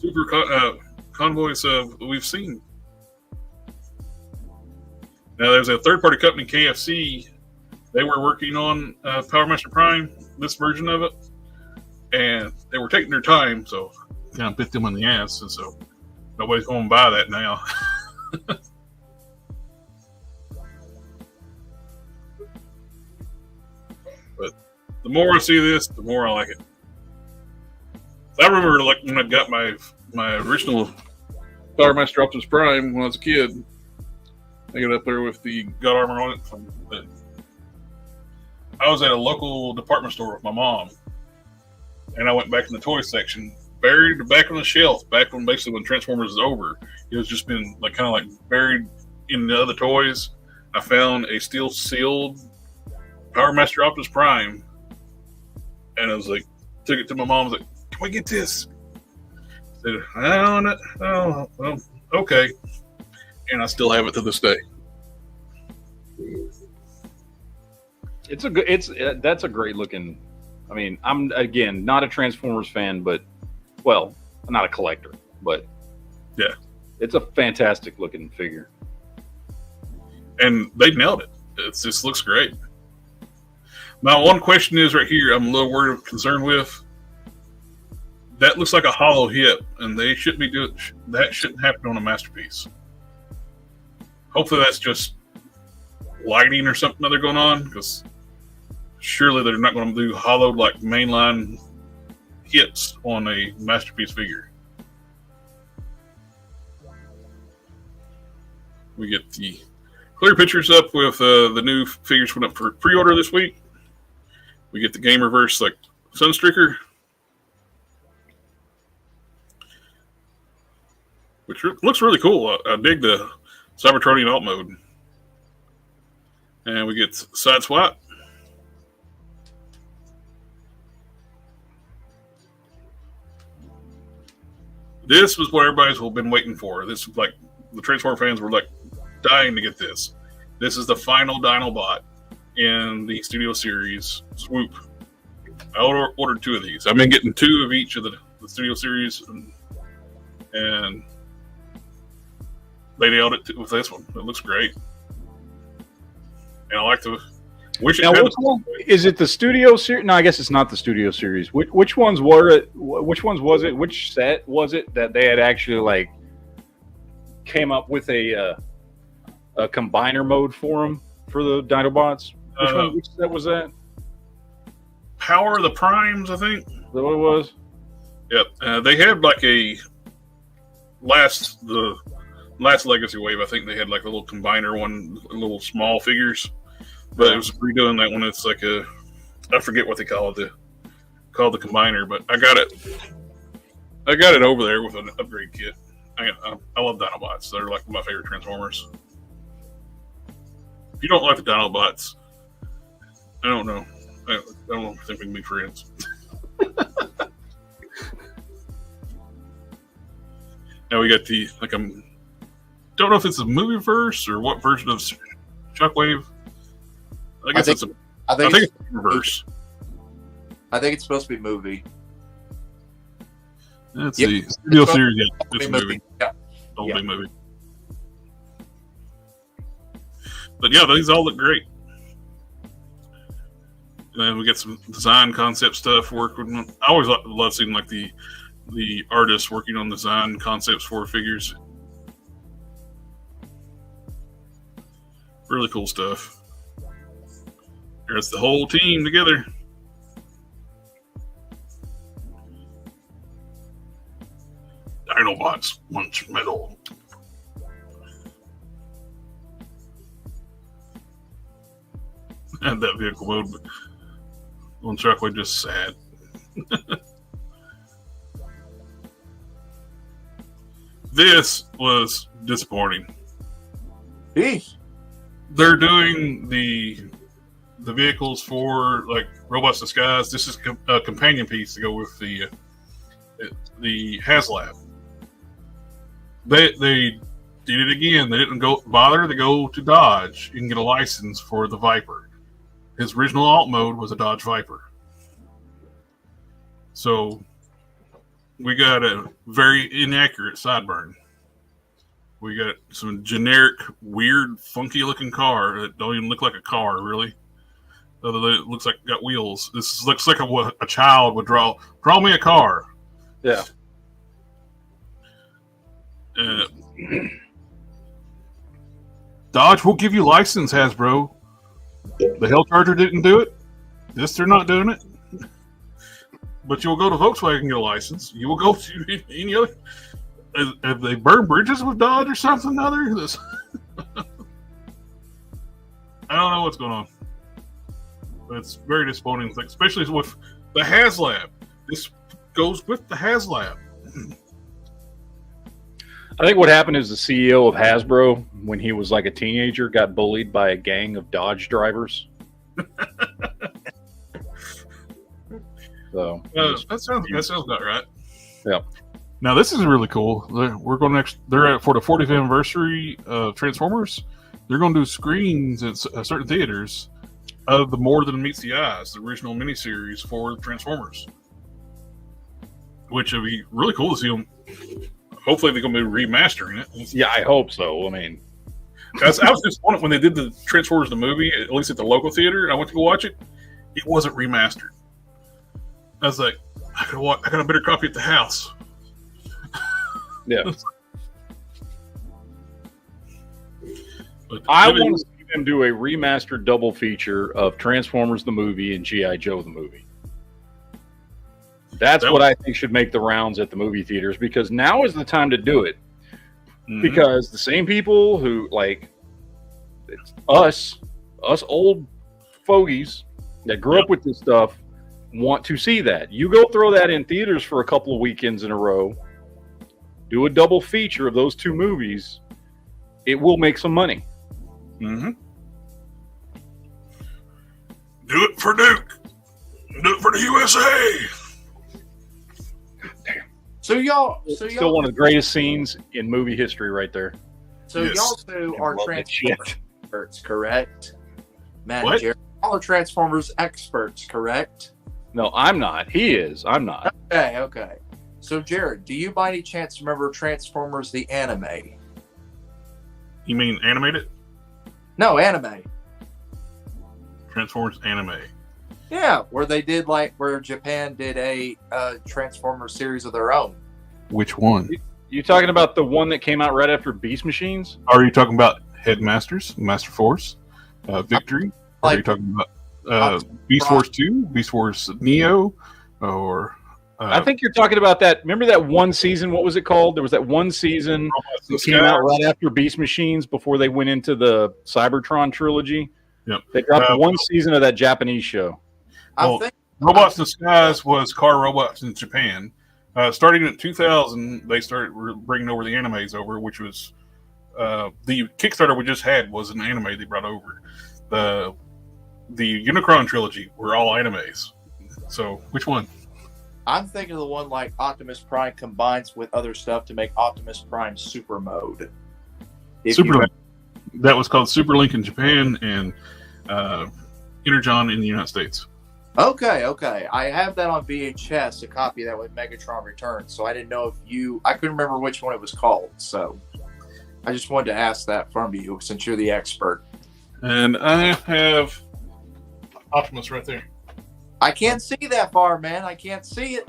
super convoys we've seen. Now, there's a third party company, KFC. They were working on Power Master Prime, this version of it. And they were taking their time, so kind of bit them in the ass, and so nobody's going to buy that now. But the more I see this, the more I like it. I remember, like, when I got my original Power Master Optimus Prime when I was a kid. I got up there with the God armor on it. I was at a local department store with my mom. And I went back in the toy section, buried back on the shelf, back when basically when Transformers is over. It was just been like kind of like buried in the other toys. I found a steel sealed Power Master Optimus Prime, and I was like, took it to my mom. I was like, "Can we get this?" I said, "I don't know. Oh, well, okay." And I still have it to this day. It's a good. That's a great looking. I mean, I'm again not a Transformers fan, but well, I'm not a collector, but yeah, it's a fantastic looking figure. And they nailed it. It just looks great. My one question is right here. I'm a little worried or concerned with. That looks like a hollow hip, and they shouldn't be doing that. Shouldn't happen on a Masterpiece. Hopefully, that's just lighting or something other going on, because surely they're not going to do hollowed like mainline hips on a Masterpiece figure. We get the clear pictures up with the new figures went up for pre-order this week. We get the Gamerverse like Sunstreaker, which looks really cool. I dig the Cybertronian alt mode. And we get Sideswipe. This was what everybody's been waiting for. This was like the Transformer fans were like dying to get this. This is the final Dinobot in the Studio Series swoop. I ordered 2 of these. I've been getting 2 of each of the Studio Series, and they nailed it with this one. It looks great, and I like to wish it Now, had is it the Studio Series? No, I guess it's not the Studio Series. Which ones were it? Which ones was it? Which set was it that they had actually like came up with a combiner mode for them for the Dinobots? Which set was that? Power of the Primes, I think. Is that what it was? Yep. They had like the last Legacy Wave. I think they had like a little combiner one, little small figures. But it was redoing that one. It's like I forget what they call it, the combiner. But I got it over there with an upgrade kit. I love Dinobots. They're like my favorite Transformers. If you don't like the Dinobots, I don't know. I don't think we can be friends. Now we got the don't know if it's a movie verse or what version of Shockwave. I guess it's I think it's a verse. I think it's supposed to be movie. That's Yep. the studio series. Yeah, it's a Movie. movie. Yeah. Don't Yeah. be movie. But yeah, these all look great. And then we get some design concept stuff working. I always love seeing like the artists working on design concepts for figures. Really cool stuff. There's the whole team together. Dinobots punch metal. And that vehicle mode on Shockwave just sad. This was disappointing. Eesh. They're doing the vehicles for like Robots Disguise. This is a companion piece to go with the HasLab. They did it again. They didn't bother to go to Dodge and get a license for the Viper. His original alt mode was a Dodge Viper. So we got a very inaccurate sideburn. We got some generic, weird, funky looking car that don't even look like a car, really. Other than it looks like it got wheels. This looks like a child would draw me a car. Yeah. Dodge will give you license, Hasbro. The Hellcharger didn't do it. They're not doing it. But you'll go to Volkswagen and get a license. You will go to any other. Have they burned bridges with Dodge or something? I don't know what's going on. But it's very disappointing, especially with the HasLab. This goes with the HasLab. I think what happened is the CEO of Hasbro, when he was like a teenager, got bullied by a gang of Dodge drivers. So that sounds about right. Yeah. Now this is really cool. We're going next. They're for the 40th anniversary of Transformers. They're going to do screenings at certain theaters of the More Than Meets the Eyes, the original miniseries for Transformers, which would be really cool to see them. Hopefully they're going to be remastering it. Yeah, I hope so. I mean, I was disappointed when they did the Transformers the movie, at least at the local theater, and I went to go watch it. It wasn't remastered. I was like, I got a better copy at the house. yeah. But I want to see them do a remastered double feature of Transformers the movie and G.I. Joe the movie. That's what I think should make the rounds at the movie theaters, because now is the time to do it. Mm-hmm. Because the same people who, like, it's us old fogies that grew up with this stuff, want to see that. You go throw that in theaters for a couple of weekends in a row, do a double feature of those two movies, it will make some money. Mm-hmm. Do it for Duke. Do it for the USA. So y'all, still one of the greatest scenes in movie history, right there. So yes. Y'all two are Transformers experts, correct? Matt and What? Jared, y'all are Transformers experts, correct? No, I'm not. He is. I'm not. Okay. So Jared, do you by any chance remember Transformers the anime? You mean animated? No, anime. Transformers anime. Yeah, where they did where Japan did a Transformers series of their own. Which one? You talking about the one that came out right after Beast Machines? Are you talking about Headmasters, Master Force, Victory? Are you talking about Beast Force 2, Beast Force Neo, or... I think you're talking about that. Remember that one season? What was it called? There was that one season that came out right after Beast Machines before they went into the Cybertron trilogy. Yep. They dropped one season of that Japanese show. Well, Robots in Disguise was car robots in Japan. Starting in 2000, they started bringing over the animes over, which was the Kickstarter we just had was an anime they brought over. The Unicron trilogy were all animes. So, which one? I'm thinking of the one like Optimus Prime combines with other stuff to make Optimus Prime Super Mode. That was called Super Link in Japan and Energon in the United States. Okay. I have that on VHS, a copy of that with Megatron Returns. So I didn't know if I couldn't remember which one it was called. So I just wanted to ask that from you since you're the expert. And I have Optimus right there. I can't see that far, man. I can't see it.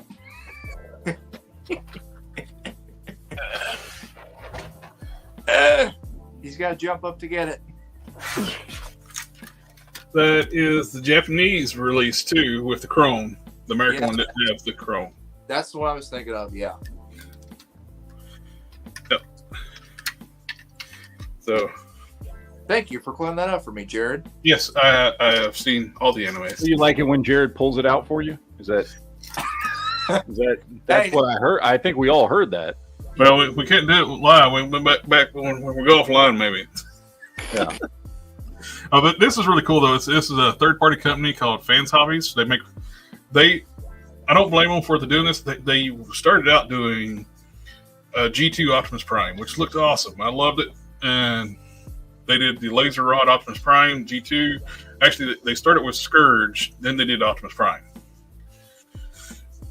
He's got to jump up to get it. That is the Japanese release too, with the chrome. The American one didn't have the chrome. That's what I was thinking of. Yeah. Yep. So. Thank you for clearing that up for me, Jared. Yes, I have seen all the animes. Do you like it when Jared pulls it out for you? That's what I heard? I think we all heard that. Well, we can't do it live. We back when we go offline, maybe. Yeah. But this is really cool, though. This is a third-party company called Fans Hobbies. I don't blame them for doing this. They started out doing G2 Optimus Prime, which looked awesome. I loved it, and they did the Laser Rod Optimus Prime, G2. Actually, they started with Scourge, then they did Optimus Prime.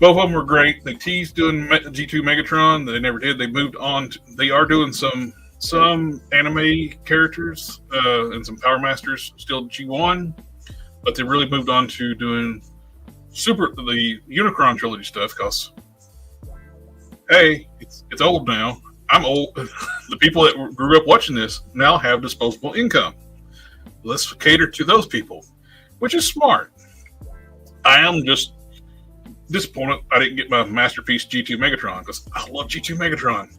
Both of them were great. They teased doing G2 Megatron. They never did. They moved on. They are doing some anime characters and some Power Masters, still G1. But they really moved on to doing the Unicron trilogy stuff because, hey, it's old now. I'm old. The people that grew up watching this now have disposable income. Let's cater to those people, which is smart. I am just disappointed I didn't get my Masterpiece G2 Megatron because I love G2 Megatron.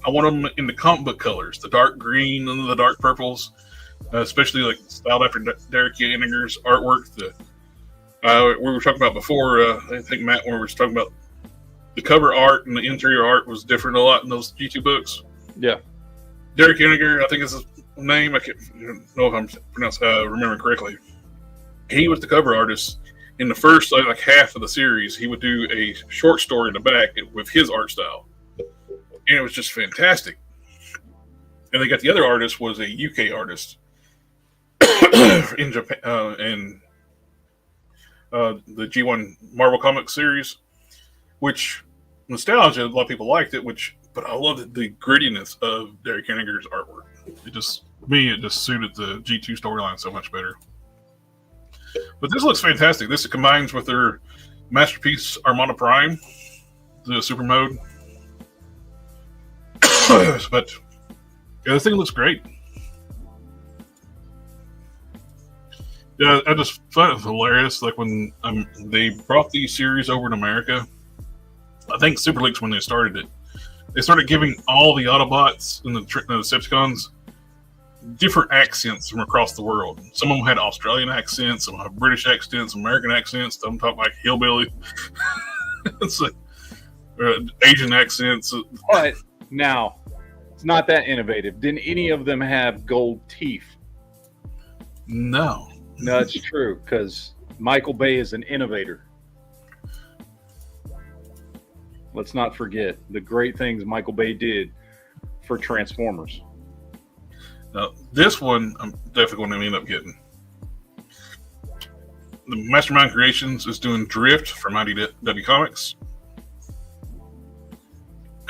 I want them in the comic book colors, the dark green and the dark purples, especially like styled after Derek Yanniger's artwork. We were talking about before, I think Matt, when we were talking about the cover art and the interior art was different a lot in those G2 books. Yeah. Derek Yanniger, I think is his name. I can't know if I'm remembering correctly. He was the cover artist in the first like half of the series. He would do a short story in the back with his art style, and it was just fantastic. And they got the other artist was a UK artist in Japan and the G1 Marvel Comics series, which nostalgia, a lot of people liked it, but I loved the grittiness of Derek Henniger's artwork. It just suited the G2 storyline so much better. But this looks fantastic. This combines with their Masterpiece Armada Prime, the super mode. But yeah, this thing looks great. Yeah, I just find it hilarious. Like when they brought these series over to America, I think Super Leaks when they started it, they started giving all the Autobots and the Decepticons different accents from across the world. Some of them had Australian accents, some had British accents, American accents. Some talk like hillbilly, it's like, Asian accents. But now, it's not that innovative. Didn't any of them have gold teeth? No, that's true because Michael Bay is an innovator. Let's not forget the great things Michael Bay did for Transformers. Now, this one, I'm definitely going to end up getting. The Mastermind Creations is doing Drift from IDW Comics.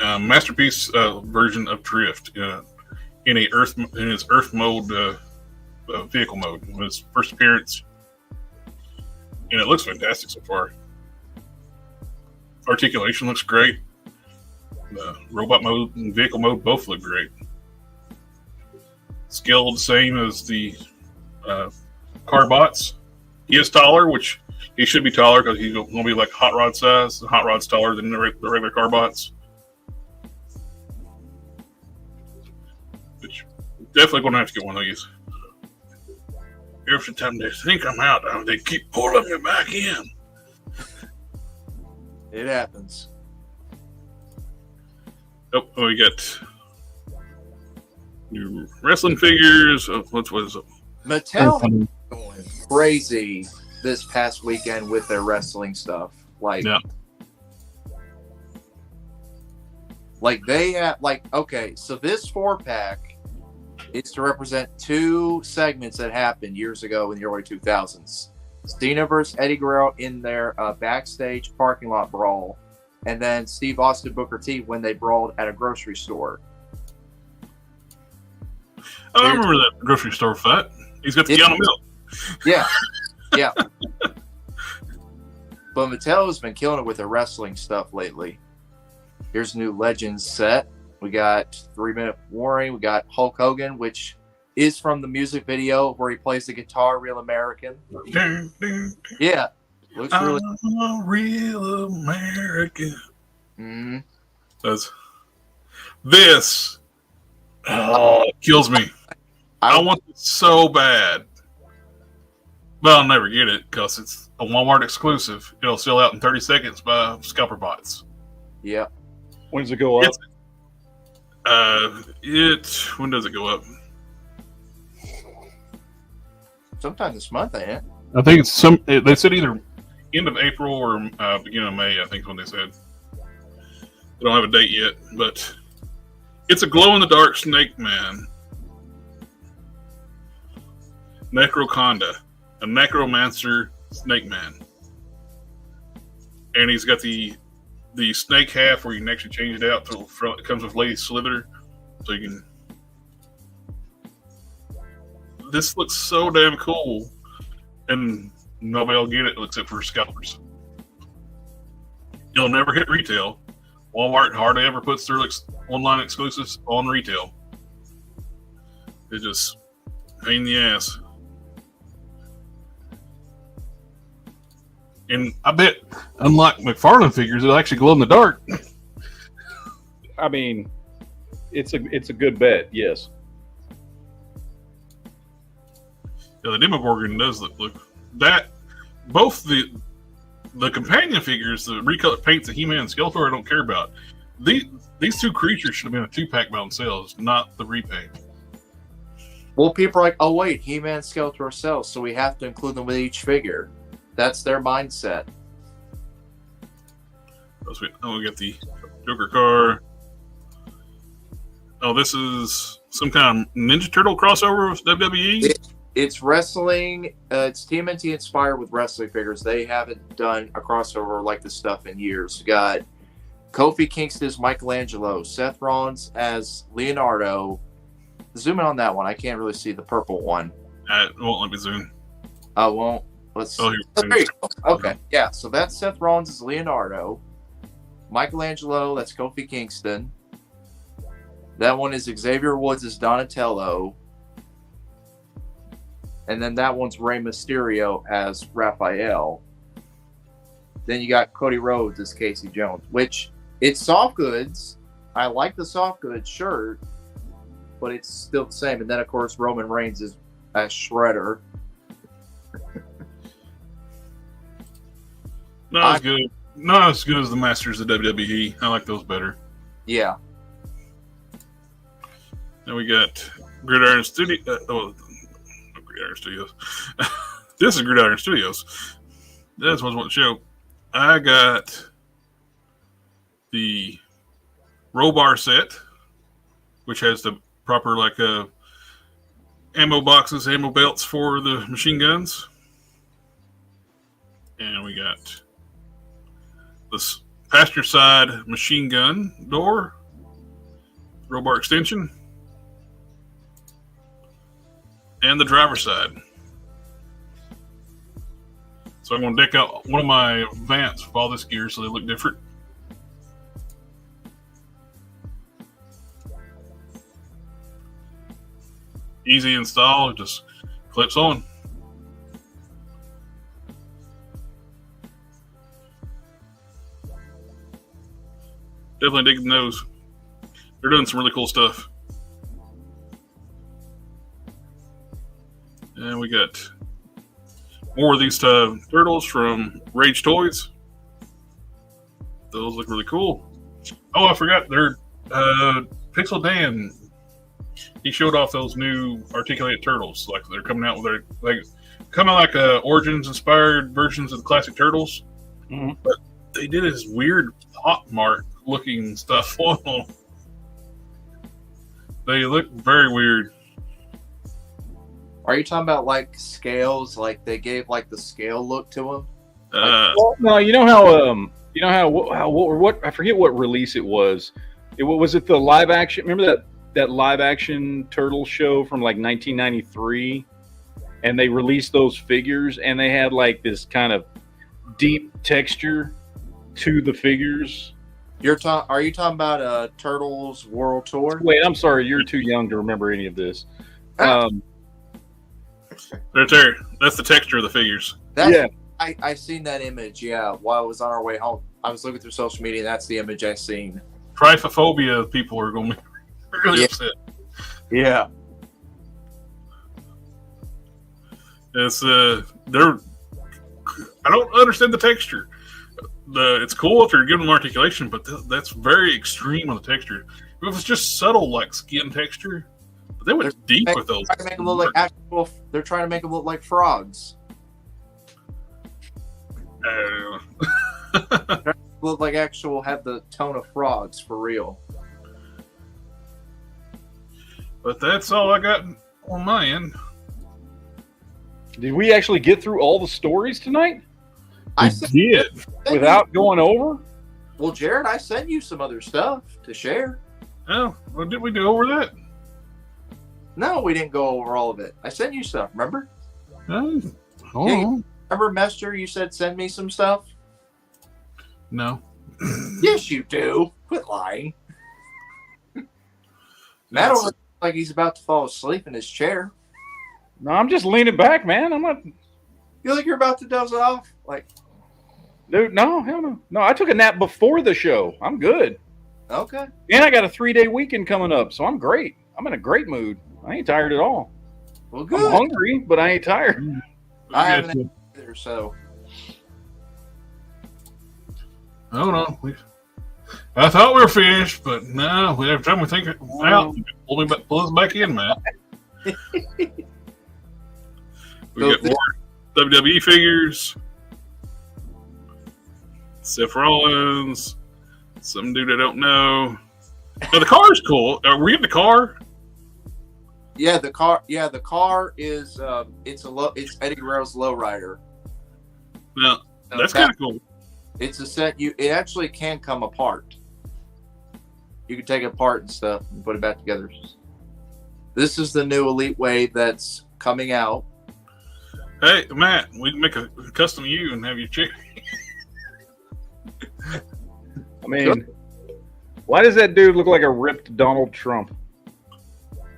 Masterpiece version of Drift in its Earth mode vehicle mode in its first appearance, and it looks fantastic so far. Articulation looks great. The robot mode and vehicle mode both look great. Scale the same as the Carbots. He is taller, which he should be taller because he's going to be like Hot Rod size. The Hot Rod's taller than the regular Carbots. Which definitely going to have to get one of these. Every time they think I'm out, they keep pulling me back in. It happens. Oh, we got new wrestling figures. What is it? Mattel going crazy this past weekend with their wrestling stuff. Like, yeah. Like they have, okay, so this 4-pack is to represent 2 segments that happened years ago in the early 2000s. Cena versus Eddie Guerrero in their backstage parking lot brawl, and then Steve Austin Booker T when they brawled at a grocery store. I remember that grocery store fight. He's got the gallon of milk. Yeah, yeah. But Mattel's been killing it with the wrestling stuff lately. Here's a new Legends set. We got 3-Minute Warning. We got Hulk Hogan, which is from the music video where he plays the guitar, Real American. Yeah. Looks really. I'm a real American. Mm-hmm. This kills me. I want it so bad. But I'll never get it because it's a Walmart exclusive. It'll sell out in 30 seconds by scalper bots. Yeah. When does it go up? When does it go up? Sometime this month, ain't it? I think it's they said either end of April or beginning of May, I think is when they said. They don't have a date yet, but it's a glow-in-the-dark snake man. Necroconda. A necromancer snake man. And he's got the snake half where you can actually change it out to it comes with Lady Slither. So you can. This looks so damn cool. And nobody will get it except for scalpers. You'll never hit retail. Walmart hardly ever puts their online exclusives on retail. It's just pain in the ass. And I bet, unlike McFarlane figures, it'll actually glow in the dark. I mean, it's a good bet, yes. Yeah, the Demogorgon does look that. Both the companion figures, the recolored paints of He-Man and Skeletor, I don't care about. These 2 creatures should have been a 2-pack by themselves, not the repaint. Well, people are like, oh wait, He-Man and Skeletor sells, so we have to include them with each figure. That's their mindset. Oh, we got the Joker car. Oh, this is some kind of Ninja Turtle crossover with WWE? It's wrestling. It's TMNT inspired with wrestling figures. They haven't done a crossover like this stuff in years. We got Kofi Kingston as Michelangelo, Seth Rollins as Leonardo. Zoom in on that one. I can't really see the purple one. It won't let me zoom. I won't. Let's. Oh, there you go. Okay, yeah. So that's Seth Rollins as Leonardo. Michelangelo, that's Kofi Kingston. That one is Xavier Woods as Donatello. And then that one's Rey Mysterio as Raphael. Then you got Cody Rhodes as Casey Jones, which it's soft goods. I like the soft goods shirt, but it's still the same. And then, of course, Roman Reigns is as Shredder. Not as good. Not as good as the Masters of WWE. I like those better. Yeah. Then we got Gridiron Studios. Gridiron Studios. This is Gridiron Studios. That's what I want to show. I got the Robar set, which has the proper ammo boxes, ammo belts for the machine guns. And we got this passenger side machine gun door, Robar extension, and the driver's side. So I'm going to deck out one of my Vants with all this gear so they look different. Easy install, it just clips on. Definitely digging those. They're doing some really cool stuff. And we got more of these turtles from Rage Toys. Those look really cool. Oh, I forgot. They're Pixel Dan. He showed off those new articulated turtles. Like they're coming out with kind of like Origins inspired versions of the classic turtles. Mm-hmm. But they did this weird pop art looking stuff on them. They look very weird. Are you talking about like scales? Like they gave like the scale look to them? Well, no, you know how what I forget what release it was. Was it the live action? Remember that live action turtle show from like 1993? And they released those figures, and they had like this kind of deep texture to the figures. Are you talking about Turtles World Tour? Wait, I'm sorry, you're too young to remember any of this. Right there. That's the texture of the figures. Yeah. I seen that image, yeah, while I was on our way home. I was looking through social media, and that's the image I seen. Trypophobia people are going to be really upset. Yeah. It's they're. I don't understand the texture. It's cool if you're giving them articulation, but that's very extreme on the texture. If it's just subtle like skin texture, but they went deep with those. They're trying to make them look like frogs. Look like have the tone of frogs for real. But that's all I got on my end. Did we actually get through all the stories tonight? I did. Without going over? Well, Jared, I sent you some other stuff to share. Oh, well, did we go over that? No, we didn't go over all of it. I sent you stuff, remember? Oh. Remember, Mester, you said send me some stuff? No. Yes, you do. Quit lying. Matt looks like he's about to fall asleep in his chair. No, I'm just leaning back, man. I'm not. You look like you're about to doze off? Like, dude, no, hell no. No, I took a nap before the show. I'm good. Okay. And I got a 3-day weekend coming up, so I'm great. I'm in a great mood. I ain't tired at all. Well, good. I'm hungry, but I ain't tired. I haven't had either, so. Hold on. I thought we were finished, but no. Every time we think it out, pull us back in, Matt. We got more WWE figures. Seth Rollins. Some dude I don't know. Now, the car is cool. Are we in the car? Yeah, the car. Yeah, the car is. It's Eddie Guerrero's lowrider. No, that's kind of cool. It's a set. It actually can come apart. You can take it apart and stuff and put it back together. This is the new Elite Wave that's coming out. Hey, Matt, we can make a custom you and have your chick. I mean, why does that dude look like a ripped Donald Trump?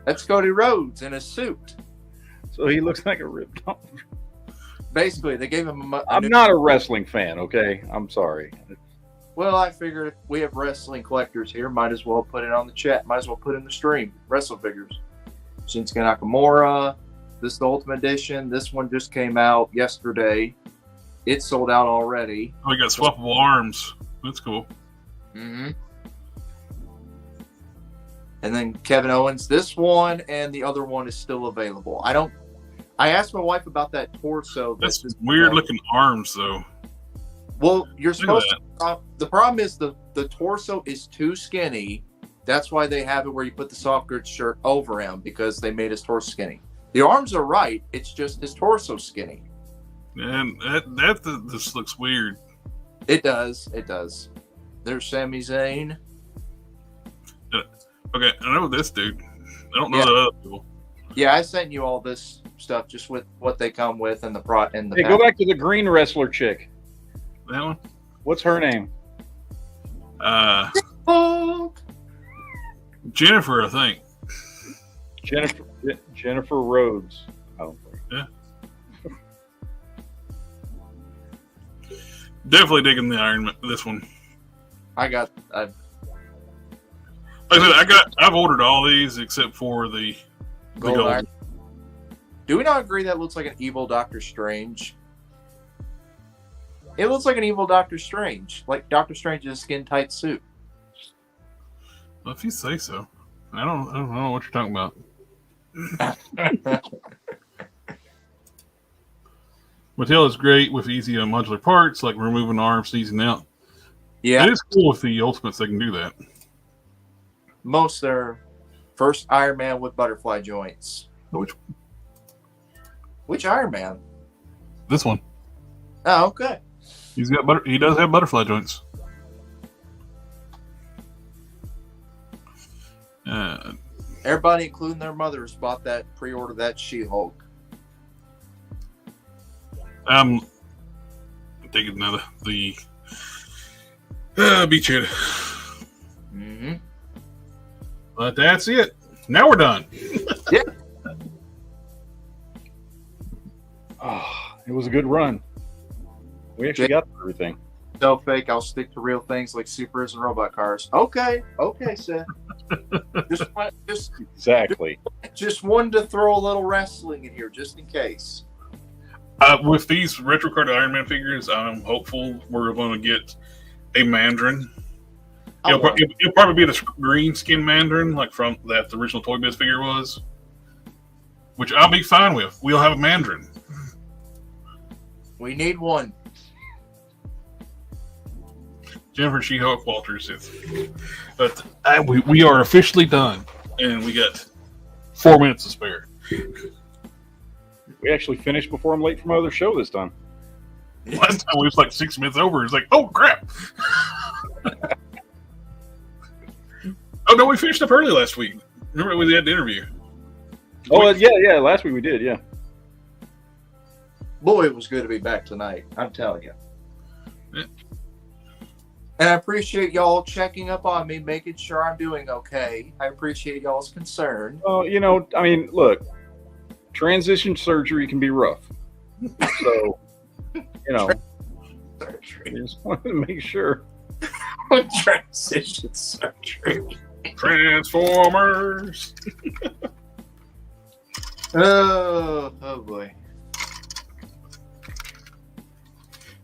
That's Cody Rhodes in a suit. So he looks like a ripped Donald Trump. Basically, they gave him I'm not a wrestling fan, okay? I'm sorry. Well, I figured if we have wrestling collectors here, might as well put it on the chat. Might as well put it in the stream. Wrestle figures. Shinsuke Nakamura. This is the Ultimate Edition. This one just came out yesterday. It's sold out already. Oh, we got swappable arms. That's cool. Mm-hmm. And then Kevin Owens. This one and the other one is still available. I asked my wife about that torso. That's weird looking arms, though. Well, you're supposed to. The problem is the torso is too skinny. That's why they have it where you put the soft goods shirt over him, because they made his torso skinny. The arms are right. It's just his torso skinny. And this looks weird. It does. It does. There's Sami Zayn. Okay, I know this dude. I don't know the other people. Yeah, I sent you all this stuff just with what they come with and the Hey, go back to the green wrestler chick. That one? What's her name? Jennifer, I think. Jennifer Rhodes. I don't think. Yeah. Definitely digging the Iron Man. This one. I've ordered all these except for the gold. Do we not agree that looks like an evil Doctor Strange? It looks like an evil Doctor Strange, like Doctor Strange in a skin tight suit. Well, if you say so. I don't know what you're talking about. Mattel is great with easy modular parts, like removing arms, easing out. Yeah, It is cool with the Ultimates they can do that. most are first Iron Man with butterfly joints. Which Iron Man? This one. Oh, okay. He does have butterfly joints. Everybody, including their mothers, bought that pre-order that She-Hulk. I'm thinking now the Beachhead. Mm-hmm. But that's it. Now we're done. Yeah. Oh, it was a good run. We actually got through everything. So fake. I'll stick to real things like supers and robot cars. Okay, Seth. Exactly. Just wanted to throw a little wrestling in here, just in case. With these retro card Iron Man figures, I'm hopeful we're going to get a Mandarin. It'll probably be the green skin Mandarin, like from that the original Toy Biz figure was, which I'll be fine with. We'll have a Mandarin. We need one. Jennifer She-Hulk Walters. But we are officially done, and we got 4 minutes to spare. We actually finished before I'm late for my other show this time. Last time we was like 6 minutes over. It's like, oh crap! Oh no, we finished up early last week. Remember we had the interview? Oh yeah. Last week we did, yeah. Boy, it was good to be back tonight. I'm telling you. Yeah. And I appreciate y'all checking up on me, making sure I'm doing okay. I appreciate y'all's concern. Well, I mean, look, transition surgery can be rough. So, Surgery. I just wanted to make sure. Transition surgery. Transformers. Oh boy.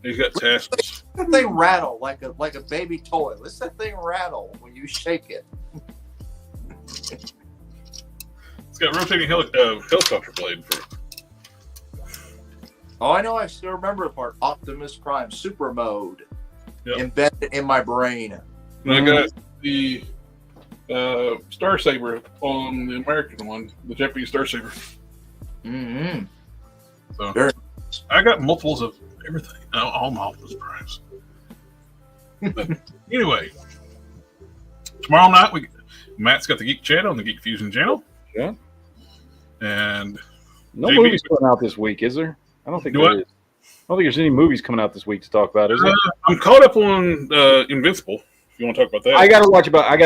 He's got tassels. That thing rattle like a baby toy. Let's that thing rattle when you shake it. It's got rotating helicopter blade for it. Oh, I know. I still remember the part. Optimus Prime Super Mode embedded in my brain. And I got the Star Saber on the American one, the Japanese Star Saber. Mm-hmm. So Very I got multiples of everything. All my Optimus Primes. But anyway, tomorrow night Matt's got the Geek Channel on the Geek Fusion channel. Yeah. And No JB movies coming out this week, is there? I don't think there is. I don't think there's any movies coming out this week to talk about, is there? I'm caught up on Invincible. If you want to talk about that, I gotta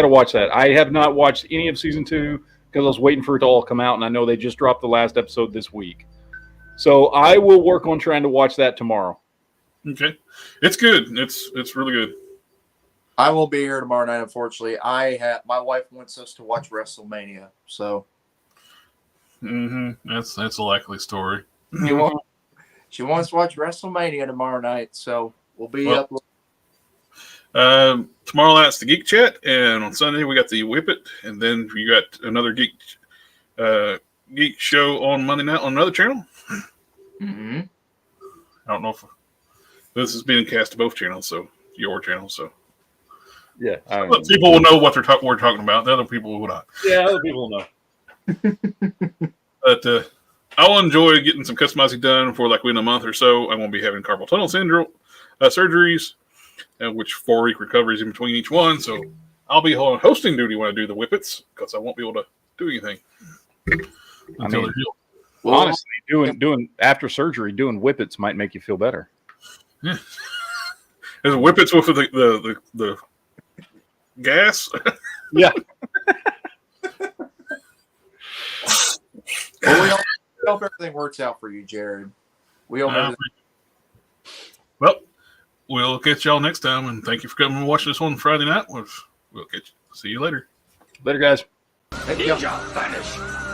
watch that. I have not watched any of season 2 because I was waiting for it to all come out, and I know they just dropped the last episode this week. So I will work on trying to watch that tomorrow. Okay, it's good. It's really good. I won't be here tomorrow night, unfortunately. My wife wants us to watch WrestleMania, so That's a likely story. she wants to watch WrestleMania tomorrow night, so we'll be up. Tomorrow night's the Geek Chat, and on Sunday we got the Whip It, and then you got another geek show on Monday night on another channel. Mm-hmm. I don't know if this is being cast to both channels, so your channel. So Yeah. people will know what we're talking about. The other people will not. Yeah, other people know. But I'll enjoy getting some customizing done for like within a month or so. I won't be having carpal tunnel syndrome surgeries, which 4-week recoveries in between each one. So I'll be on hosting duty when I do the whippets because I won't be able to do anything until they're healed. Well, honestly, doing after surgery, doing whippets might make you feel better. Yeah, there's whippets with the gas. Yeah. Well, we hope everything works out for you, Jared. We hope everything. Well, we'll catch y'all next time, and thank you for coming and watching this on Friday night. We'll catch you. See you later. Later, guys. Thank you. Ninja vanish.